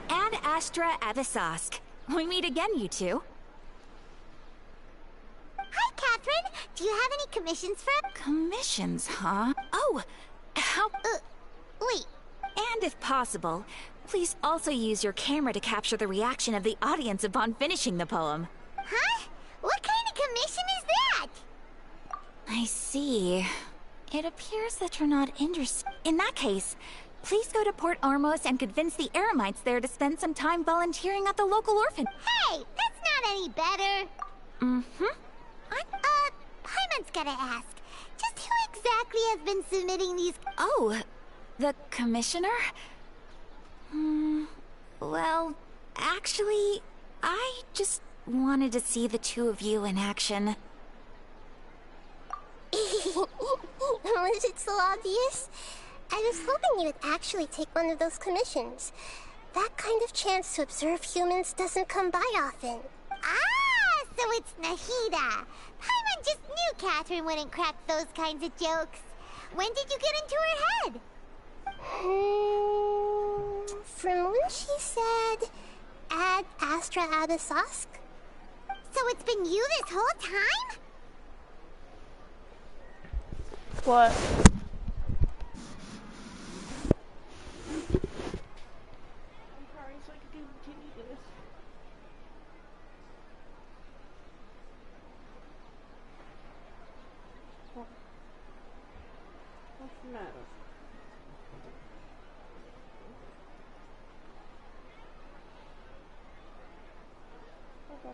Ad Astra Abyssosque. We meet again, you two. Hi, Catherine. Do you have any commissions for... Commissions, huh? Oh, how... wait. And if possible, please also use your camera to capture the reaction of the audience upon finishing the poem. Huh? What kind of commission is that? I see. It appears that you're not interested. In that case, please go to Port Ormos and convince the Eremites there to spend some time volunteering at the local orphan. Hey, that's not any better. Mm-hmm. Paimon's gotta ask. Just who exactly has been submitting these... Oh, the commissioner? Well, actually, I just wanted to see the two of you in action. Was it so obvious? I was hoping you would actually take one of those commissions. That kind of chance to observe humans doesn't come by often. Ah, so it's Nahida. Paimon just knew Catherine wouldn't crack those kinds of jokes. When did you get into her head? From when she said, Ad Astra Abyssosque. So it's been you this whole time? What? I'm sorry, so I can continue this.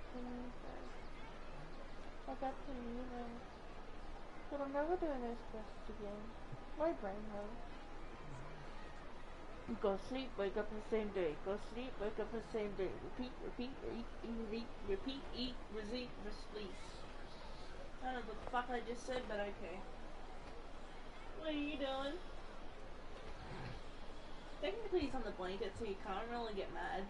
got to leave it. I got to leave it. But I'm never doing this quest again. My brain hurts. Go sleep, wake up the same day. Go sleep, wake up the same day. Repeat, repeat, repeat, eat, repeat, sleep. I don't know what the fuck I just said, but okay. What are you doing? Technically he's on the blanket, so you can't really get mad.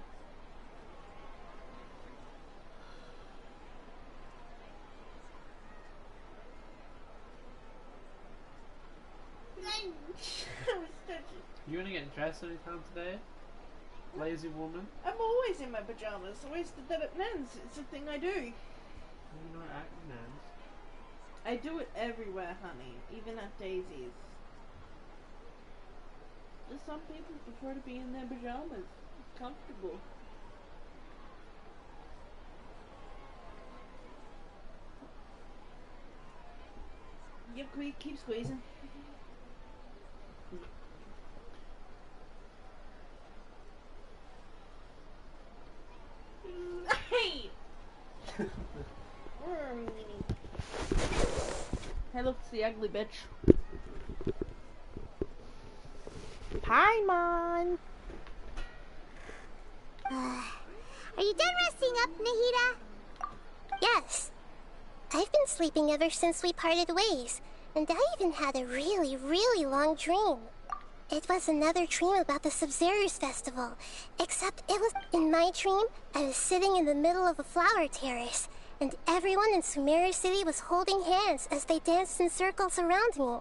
You gonna get dressed anytime today? Lazy woman? I'm always in my pajamas. I always did that at Nan's. It's a thing I do. You're not at Nan's. I do it everywhere, honey. Even at Daisy's. Just some people prefer to be in their pajamas. It's comfortable. Yep, keep squeezing. Hey! Hey, look, it's the ugly bitch. Paimon! Are you done resting up, Nahida? Yes. I've been sleeping ever since we parted ways, and I even had a really, really long dream. It was another dream about the Sabzeruz festival, except it was... In my dream, I was sitting in the middle of a flower terrace, and everyone in Sumeru City was holding hands as they danced in circles around me.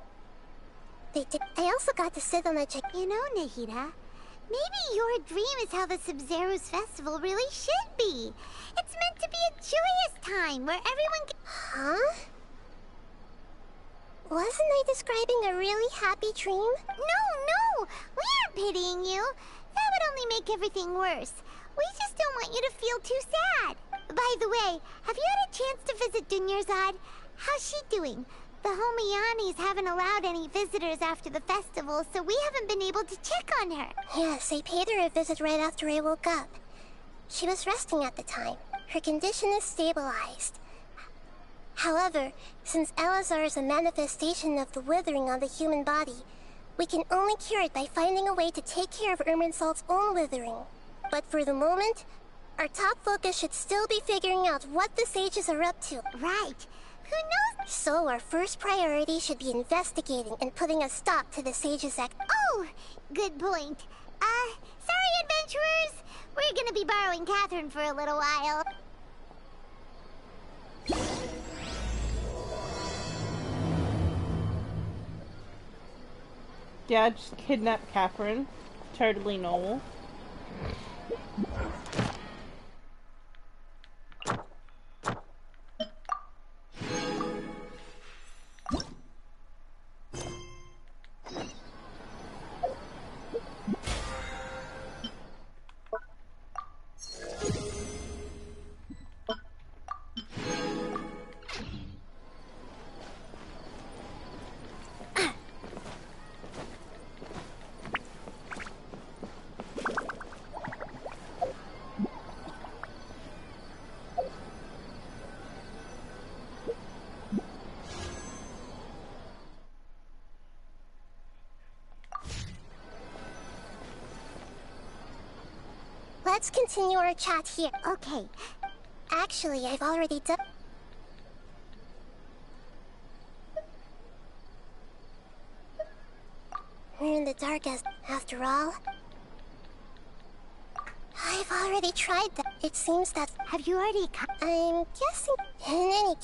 I also got to sit on a... You know, Nahida, maybe your dream is how the Sabzeruz festival really should be. It's meant to be a joyous time where everyone can... Huh? Wasn't I describing a really happy dream? No! We aren't pitying you. That would only make everything worse. We just don't want you to feel too sad. By the way, have you had a chance to visit Dunyarzad? How's she doing? The Homiyanis haven't allowed any visitors after the festival, so we haven't been able to check on her. Yes, I paid her a visit right after I woke up. She was resting at the time. Her condition is stabilized. However, since Elazar is a manifestation of the withering on the human body, we can only cure it by finding a way to take care of Irminsul's own withering. But for the moment, our top focus should still be figuring out what the sages are up to. Right. Who knows? So our first priority should be investigating and putting a stop to the sages' act. Oh, good point. Sorry, adventurers. We're gonna be borrowing Catherine for a little while. Dad just kidnapped Catherine. Totally normal. Let's continue our chat here. Okay. Actually, I've already done... We're in the dark after all. I've already tried that. It seems that... Have you already... I'm guessing... In any...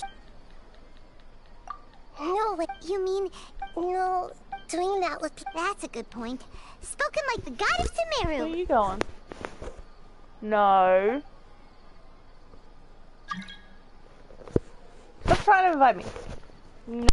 No, wait. You mean... No, doing that would be... That's a good point. Spoken like the god of Sumeru. Where are you going? No. Stop trying to invite me. No.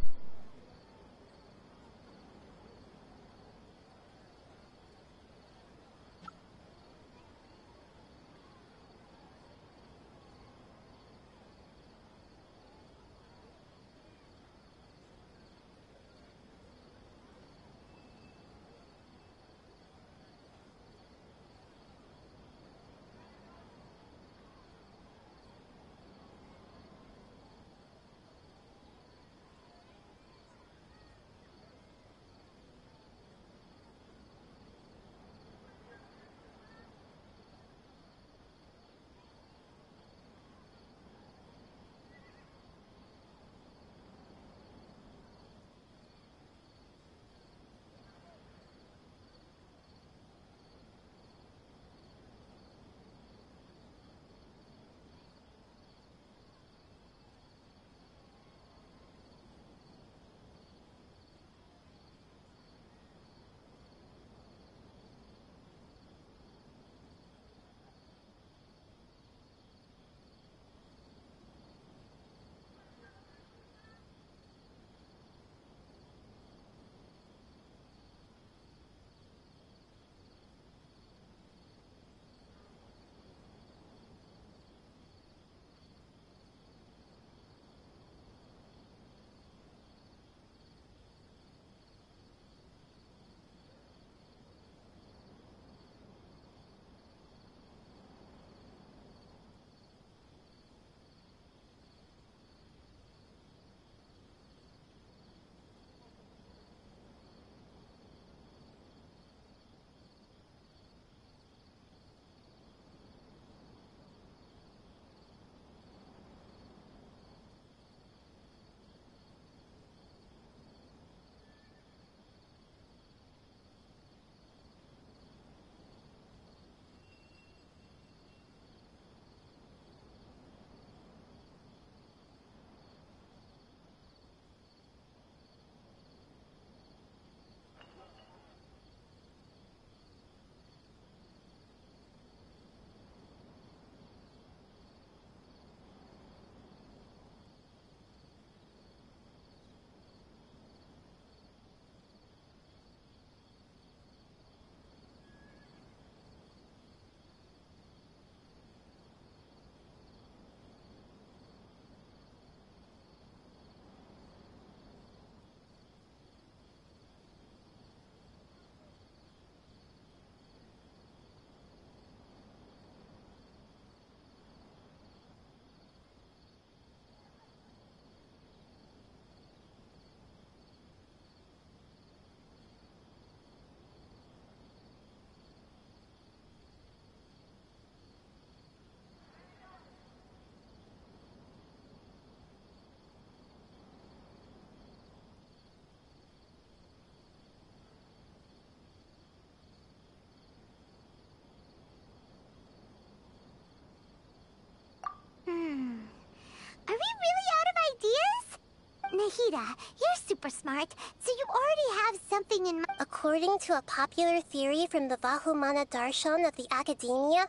Rita, you're super smart, so you already have something in mind. According to a popular theory from the Vahumana Darshan of the Academia,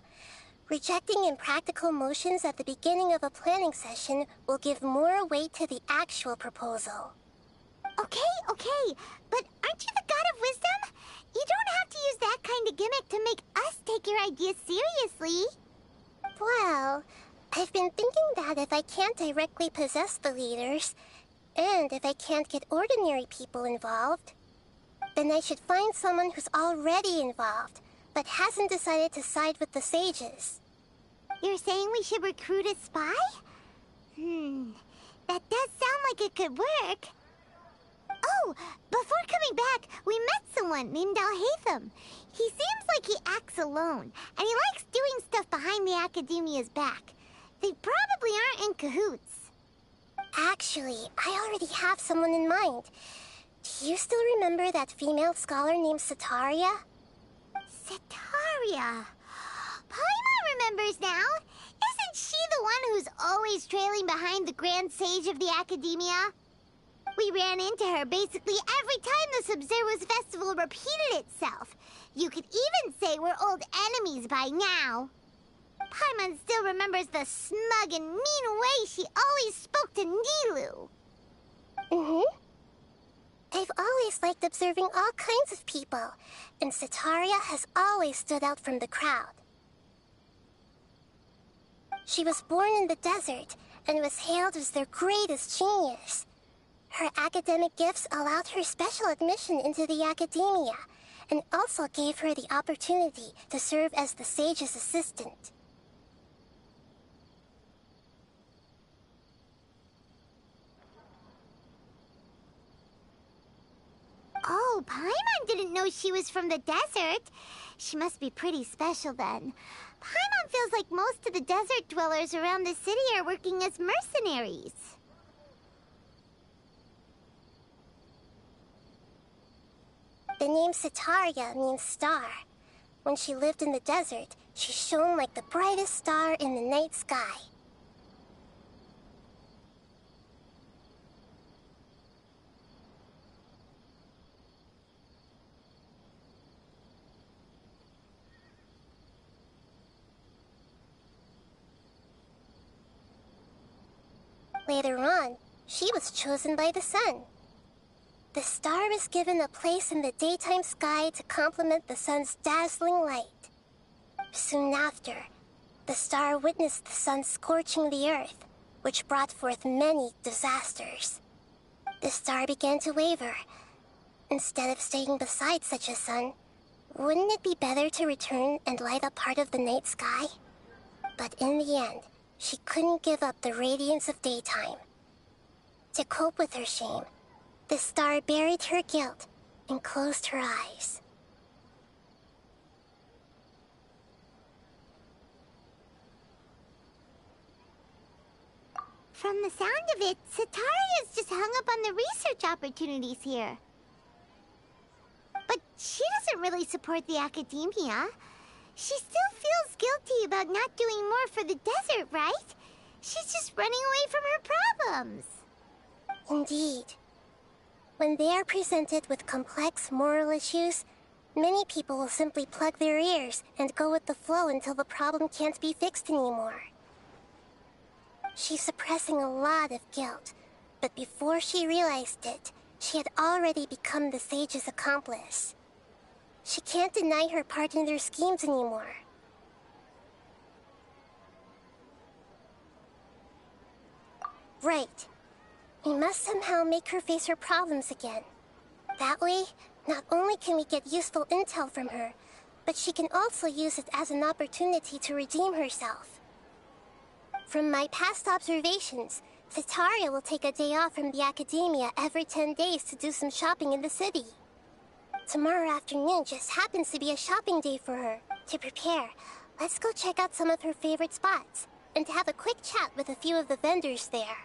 rejecting impractical motions at the beginning of a planning session will give more weight to the actual proposal. Okay, but aren't you the god of wisdom? You don't have to use that kind of gimmick to make us take your ideas seriously. Well, I've been thinking that if I can't directly possess the leaders, and if I can't get ordinary people involved, then I should find someone who's already involved, but hasn't decided to side with the sages. You're saying we should recruit a spy? That does sound like it could work. Oh, before coming back, we met someone named Alhaitham. He seems like he acts alone, and he likes doing stuff behind the Academia's back. They probably aren't in cahoots. Actually, I already have someone in mind. Do you still remember that female scholar named Setaria? Setaria. Paimon remembers now. Isn't she the one who's always trailing behind the Grand Sage of the Academia? We ran into her basically every time the Sub-Zero's festival repeated itself. You could even say we're old enemies by now. Paimon still remembers the smug and mean way she always spoke to Nilou. I've always liked observing all kinds of people, and Setaria has always stood out from the crowd. She was born in the desert, and was hailed as their greatest genius. Her academic gifts allowed her special admission into the Academia, and also gave her the opportunity to serve as the sage's assistant. Oh, Paimon didn't know she was from the desert. She must be pretty special then. Paimon feels like most of the desert dwellers around the city are working as mercenaries. The name Setaria means star. When she lived in the desert, she shone like the brightest star in the night sky. Later on, she was chosen by the sun. The star was given a place in the daytime sky to complement the sun's dazzling light. Soon after, the star witnessed the sun scorching the earth, which brought forth many disasters. The star began to waver. Instead of staying beside such a sun, wouldn't it be better to return and light up part of the night sky? But in the end, she couldn't give up the radiance of daytime. To cope with her shame, the star buried her guilt and closed her eyes. From the sound of it, Setaria's just hung up on the research opportunities here. But she doesn't really support the Academia. She still feels guilty about not doing more for the desert, right? She's just running away from her problems. Indeed. When they are presented with complex moral issues, many people will simply plug their ears and go with the flow until the problem can't be fixed anymore. She's suppressing a lot of guilt, but before she realized it, she had already become the sage's accomplice. She can't deny her part in their schemes anymore. Right. We must somehow make her face her problems again. That way, not only can we get useful intel from her, but she can also use it as an opportunity to redeem herself. From my past observations, Setaria will take a day off from the Academia every 10 days to do some shopping in the city. Tomorrow afternoon just happens to be a shopping day for her. To prepare, let's go check out some of her favorite spots, and have a quick chat with a few of the vendors there.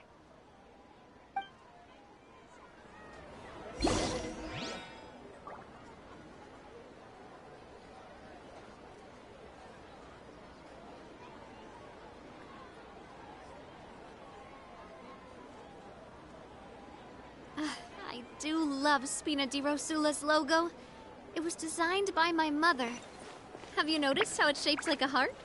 do love Spina di Rosula's logo. It was designed by my mother. Have you noticed how it's shaped like a heart?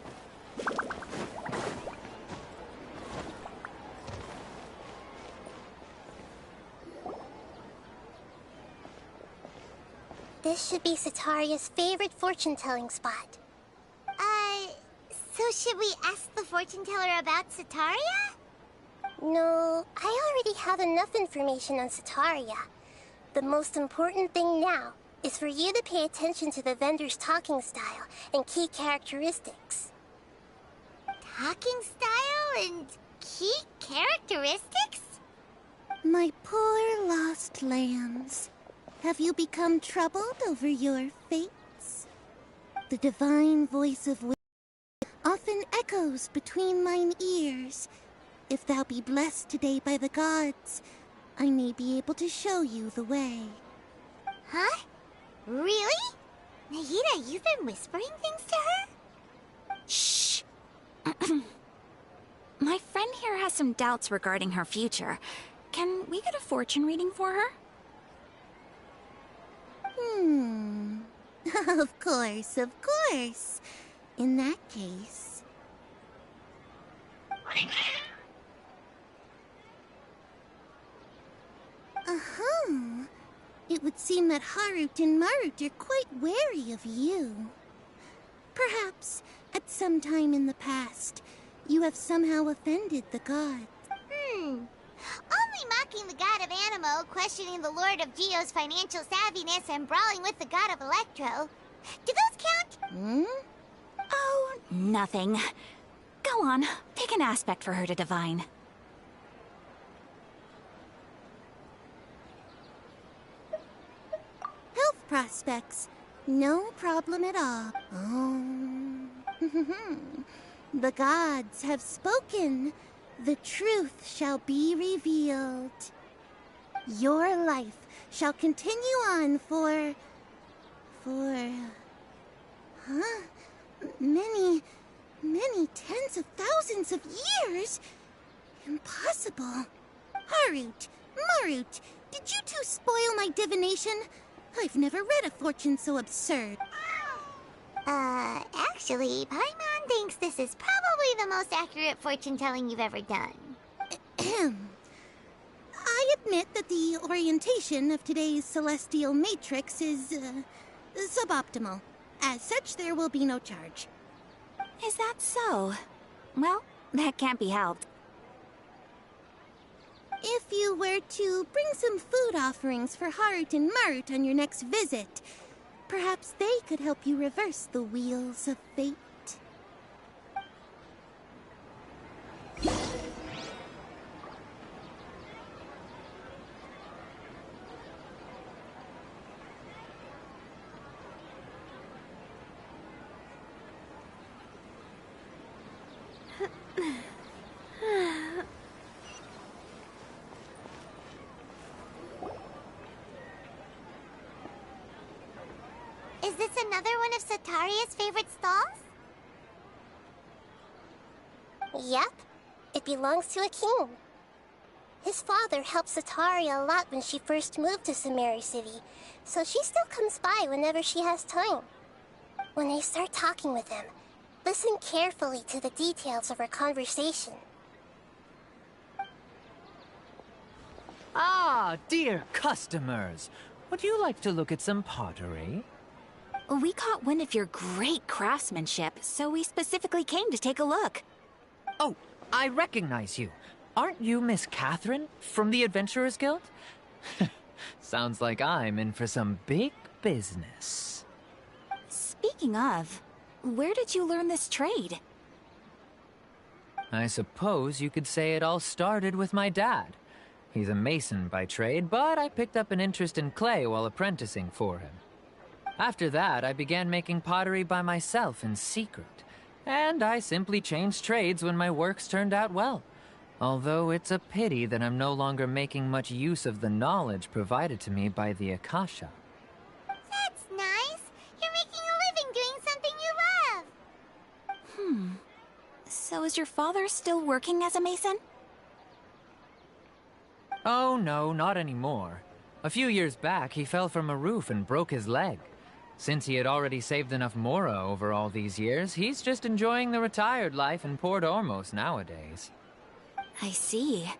This should be Sataria's favorite fortune-telling spot. So should we ask the fortune teller about Sataria? No, I already have enough information on Sataria. The most important thing now is for you to pay attention to the vendor's talking style and key characteristics. Talking style and key characteristics? My poor lost lambs. Have you become troubled over your fates? The divine voice of wisdom often echoes between mine ears. If thou be blessed today by the gods, I may be able to show you the way. Huh? Really? Nahida, you've been whispering things to her? Shh! My friend here has some doubts regarding her future. Can we get a fortune reading for her? Of course, of course. In that case... It would seem that Harut and Marut are quite wary of you. Perhaps, at some time in the past, you have somehow offended the gods. Only mocking the god of Animo, questioning the Lord of Geo's financial savviness, and brawling with the god of Electro. Do those count? Oh, nothing. Go on, pick an aspect for her to divine. Health prospects. No problem at all. The gods have spoken. The truth shall be revealed. Your life shall continue on for... many tens of thousands of years? Impossible. Harut, Marut, did you two spoil my divination? I've never read a fortune so absurd. Actually, Paimon thinks this is probably the most accurate fortune-telling you've ever done. I admit that the orientation of today's celestial matrix is, suboptimal. As such, there will be no charge. Is that so? Well, that can't be helped. If you were to bring some food offerings for Harut and Marut on your next visit, perhaps they could help you reverse the wheels of fate. Is this another one of Sataria's favorite stalls? Yep. It belongs to a king. His father helped Sataria a lot when she first moved to Sumeru City, so she still comes by whenever she has time. When they start talking with him, listen carefully to the details of her conversation. Ah, dear customers. Would you like to look at some pottery? We caught wind of your great craftsmanship, so we specifically came to take a look. Oh, I recognize you. Aren't you Miss Catherine from the Adventurers Guild? Sounds like I'm in for some big business. Speaking of, where did you learn this trade? I suppose you could say it all started with my dad. He's a mason by trade, but I picked up an interest in clay while apprenticing for him. After that, I began making pottery by myself in secret, and I simply changed trades when my works turned out well. Although it's a pity that I'm no longer making much use of the knowledge provided to me by the Akasha. That's nice. You're making a living doing something you love. So is your father still working as a mason? Oh no, not anymore. A few years back, he fell from a roof and broke his leg. Since he had already saved enough Mora over all these years, he's just enjoying the retired life in Port Ormos nowadays. I see.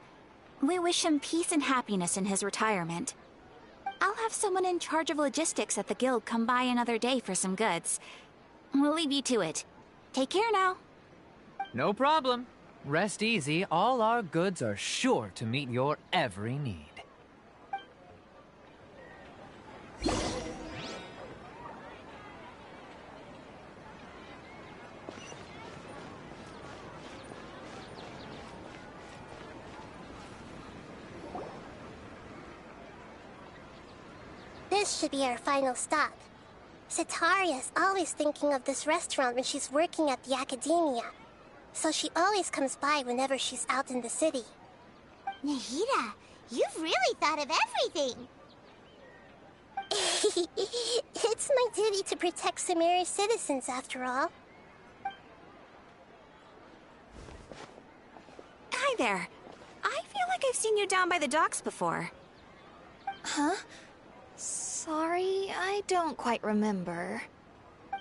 We wish him peace and happiness in his retirement. I'll have someone in charge of logistics at the guild come by another day for some goods. We'll leave you to it. Take care now. No problem. Rest easy, all our goods are sure to meet your every need. This should be our final stop. Cetaria's always thinking of this restaurant when she's working at the Academia, so she always comes by whenever she's out in the city. Nahida, you've really thought of everything! It's my duty to protect Sumeru's citizens, after all. Hi there. I feel like I've seen you down by the docks before. Huh? Sorry, I don't quite remember.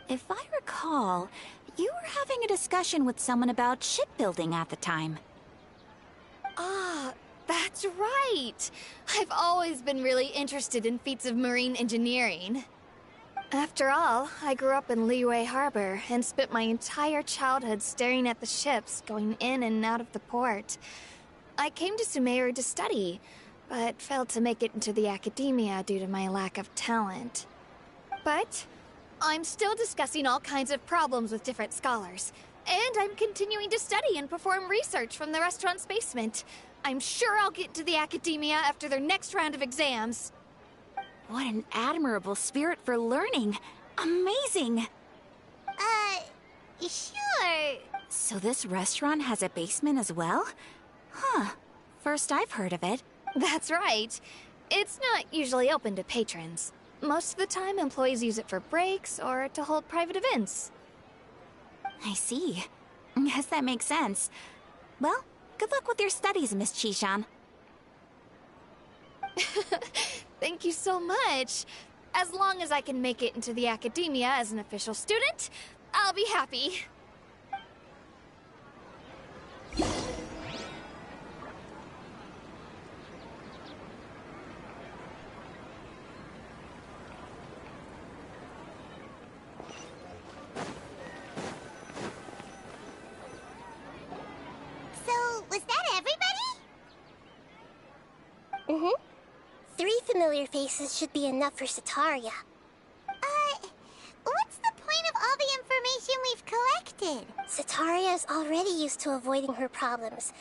If I recall, you were having a discussion with someone about shipbuilding at the time. Ah, that's right! I've always been really interested in feats of marine engineering. After all, I grew up in Liyue Harbor and spent my entire childhood staring at the ships going in and out of the port. I came to Sumeru to study, but failed to make it into the Academia due to my lack of talent. But I'm still discussing all kinds of problems with different scholars, and I'm continuing to study and perform research from the restaurant's basement. I'm sure I'll get to the Academia after their next round of exams. What an admirable spirit for learning. Amazing! Sure. So this restaurant has a basement as well? Huh. First I've heard of it. That's right. It's not usually open to patrons. Most of the time, employees use it for breaks or to hold private events. I see. Guess that makes sense. Well, good luck with your studies, Miss Chishan. Thank you so much. As long as I can make it into the Academia as an official student, I'll be happy. So, was that everybody? Mm-hmm. 3 familiar faces should be enough for Cetaria. What's the point of all the information we've collected? Cetaria is already used to avoiding her problems,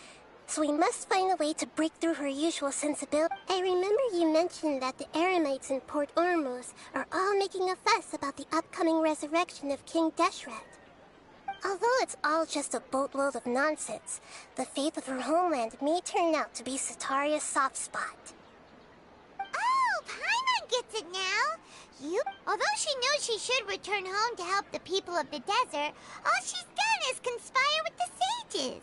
so we must find a way to break through her usual sensibility. I remember you mentioned that the Eremites in Port Ormos are all making a fuss about the upcoming resurrection of King Deshret. Although it's all just a boatload of nonsense, the fate of her homeland may turn out to be Cetaria's soft spot. Oh, Paimon gets it now! Although she knows she should return home to help the people of the desert, all she's done is conspire with the sages.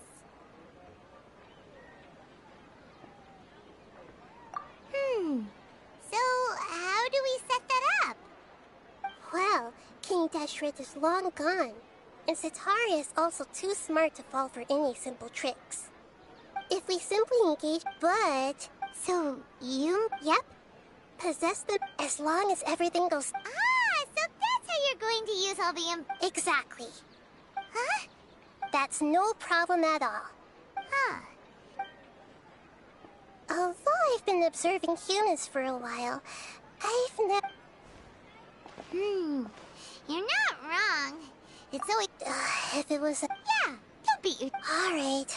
So, how do we set that up? Well, King Deshret is long gone, and Cetaria is also too smart to fall for any simple tricks. If we simply engage, but... So, you... Yep. Possess them as long as everything goes... Ah, so that's how you're going to use all the Exactly. Huh? That's no problem at all. Huh. Although I've been observing humans for a while, I've never... You're not wrong. It's always... if it was a... Yeah, don't beat your... Alright.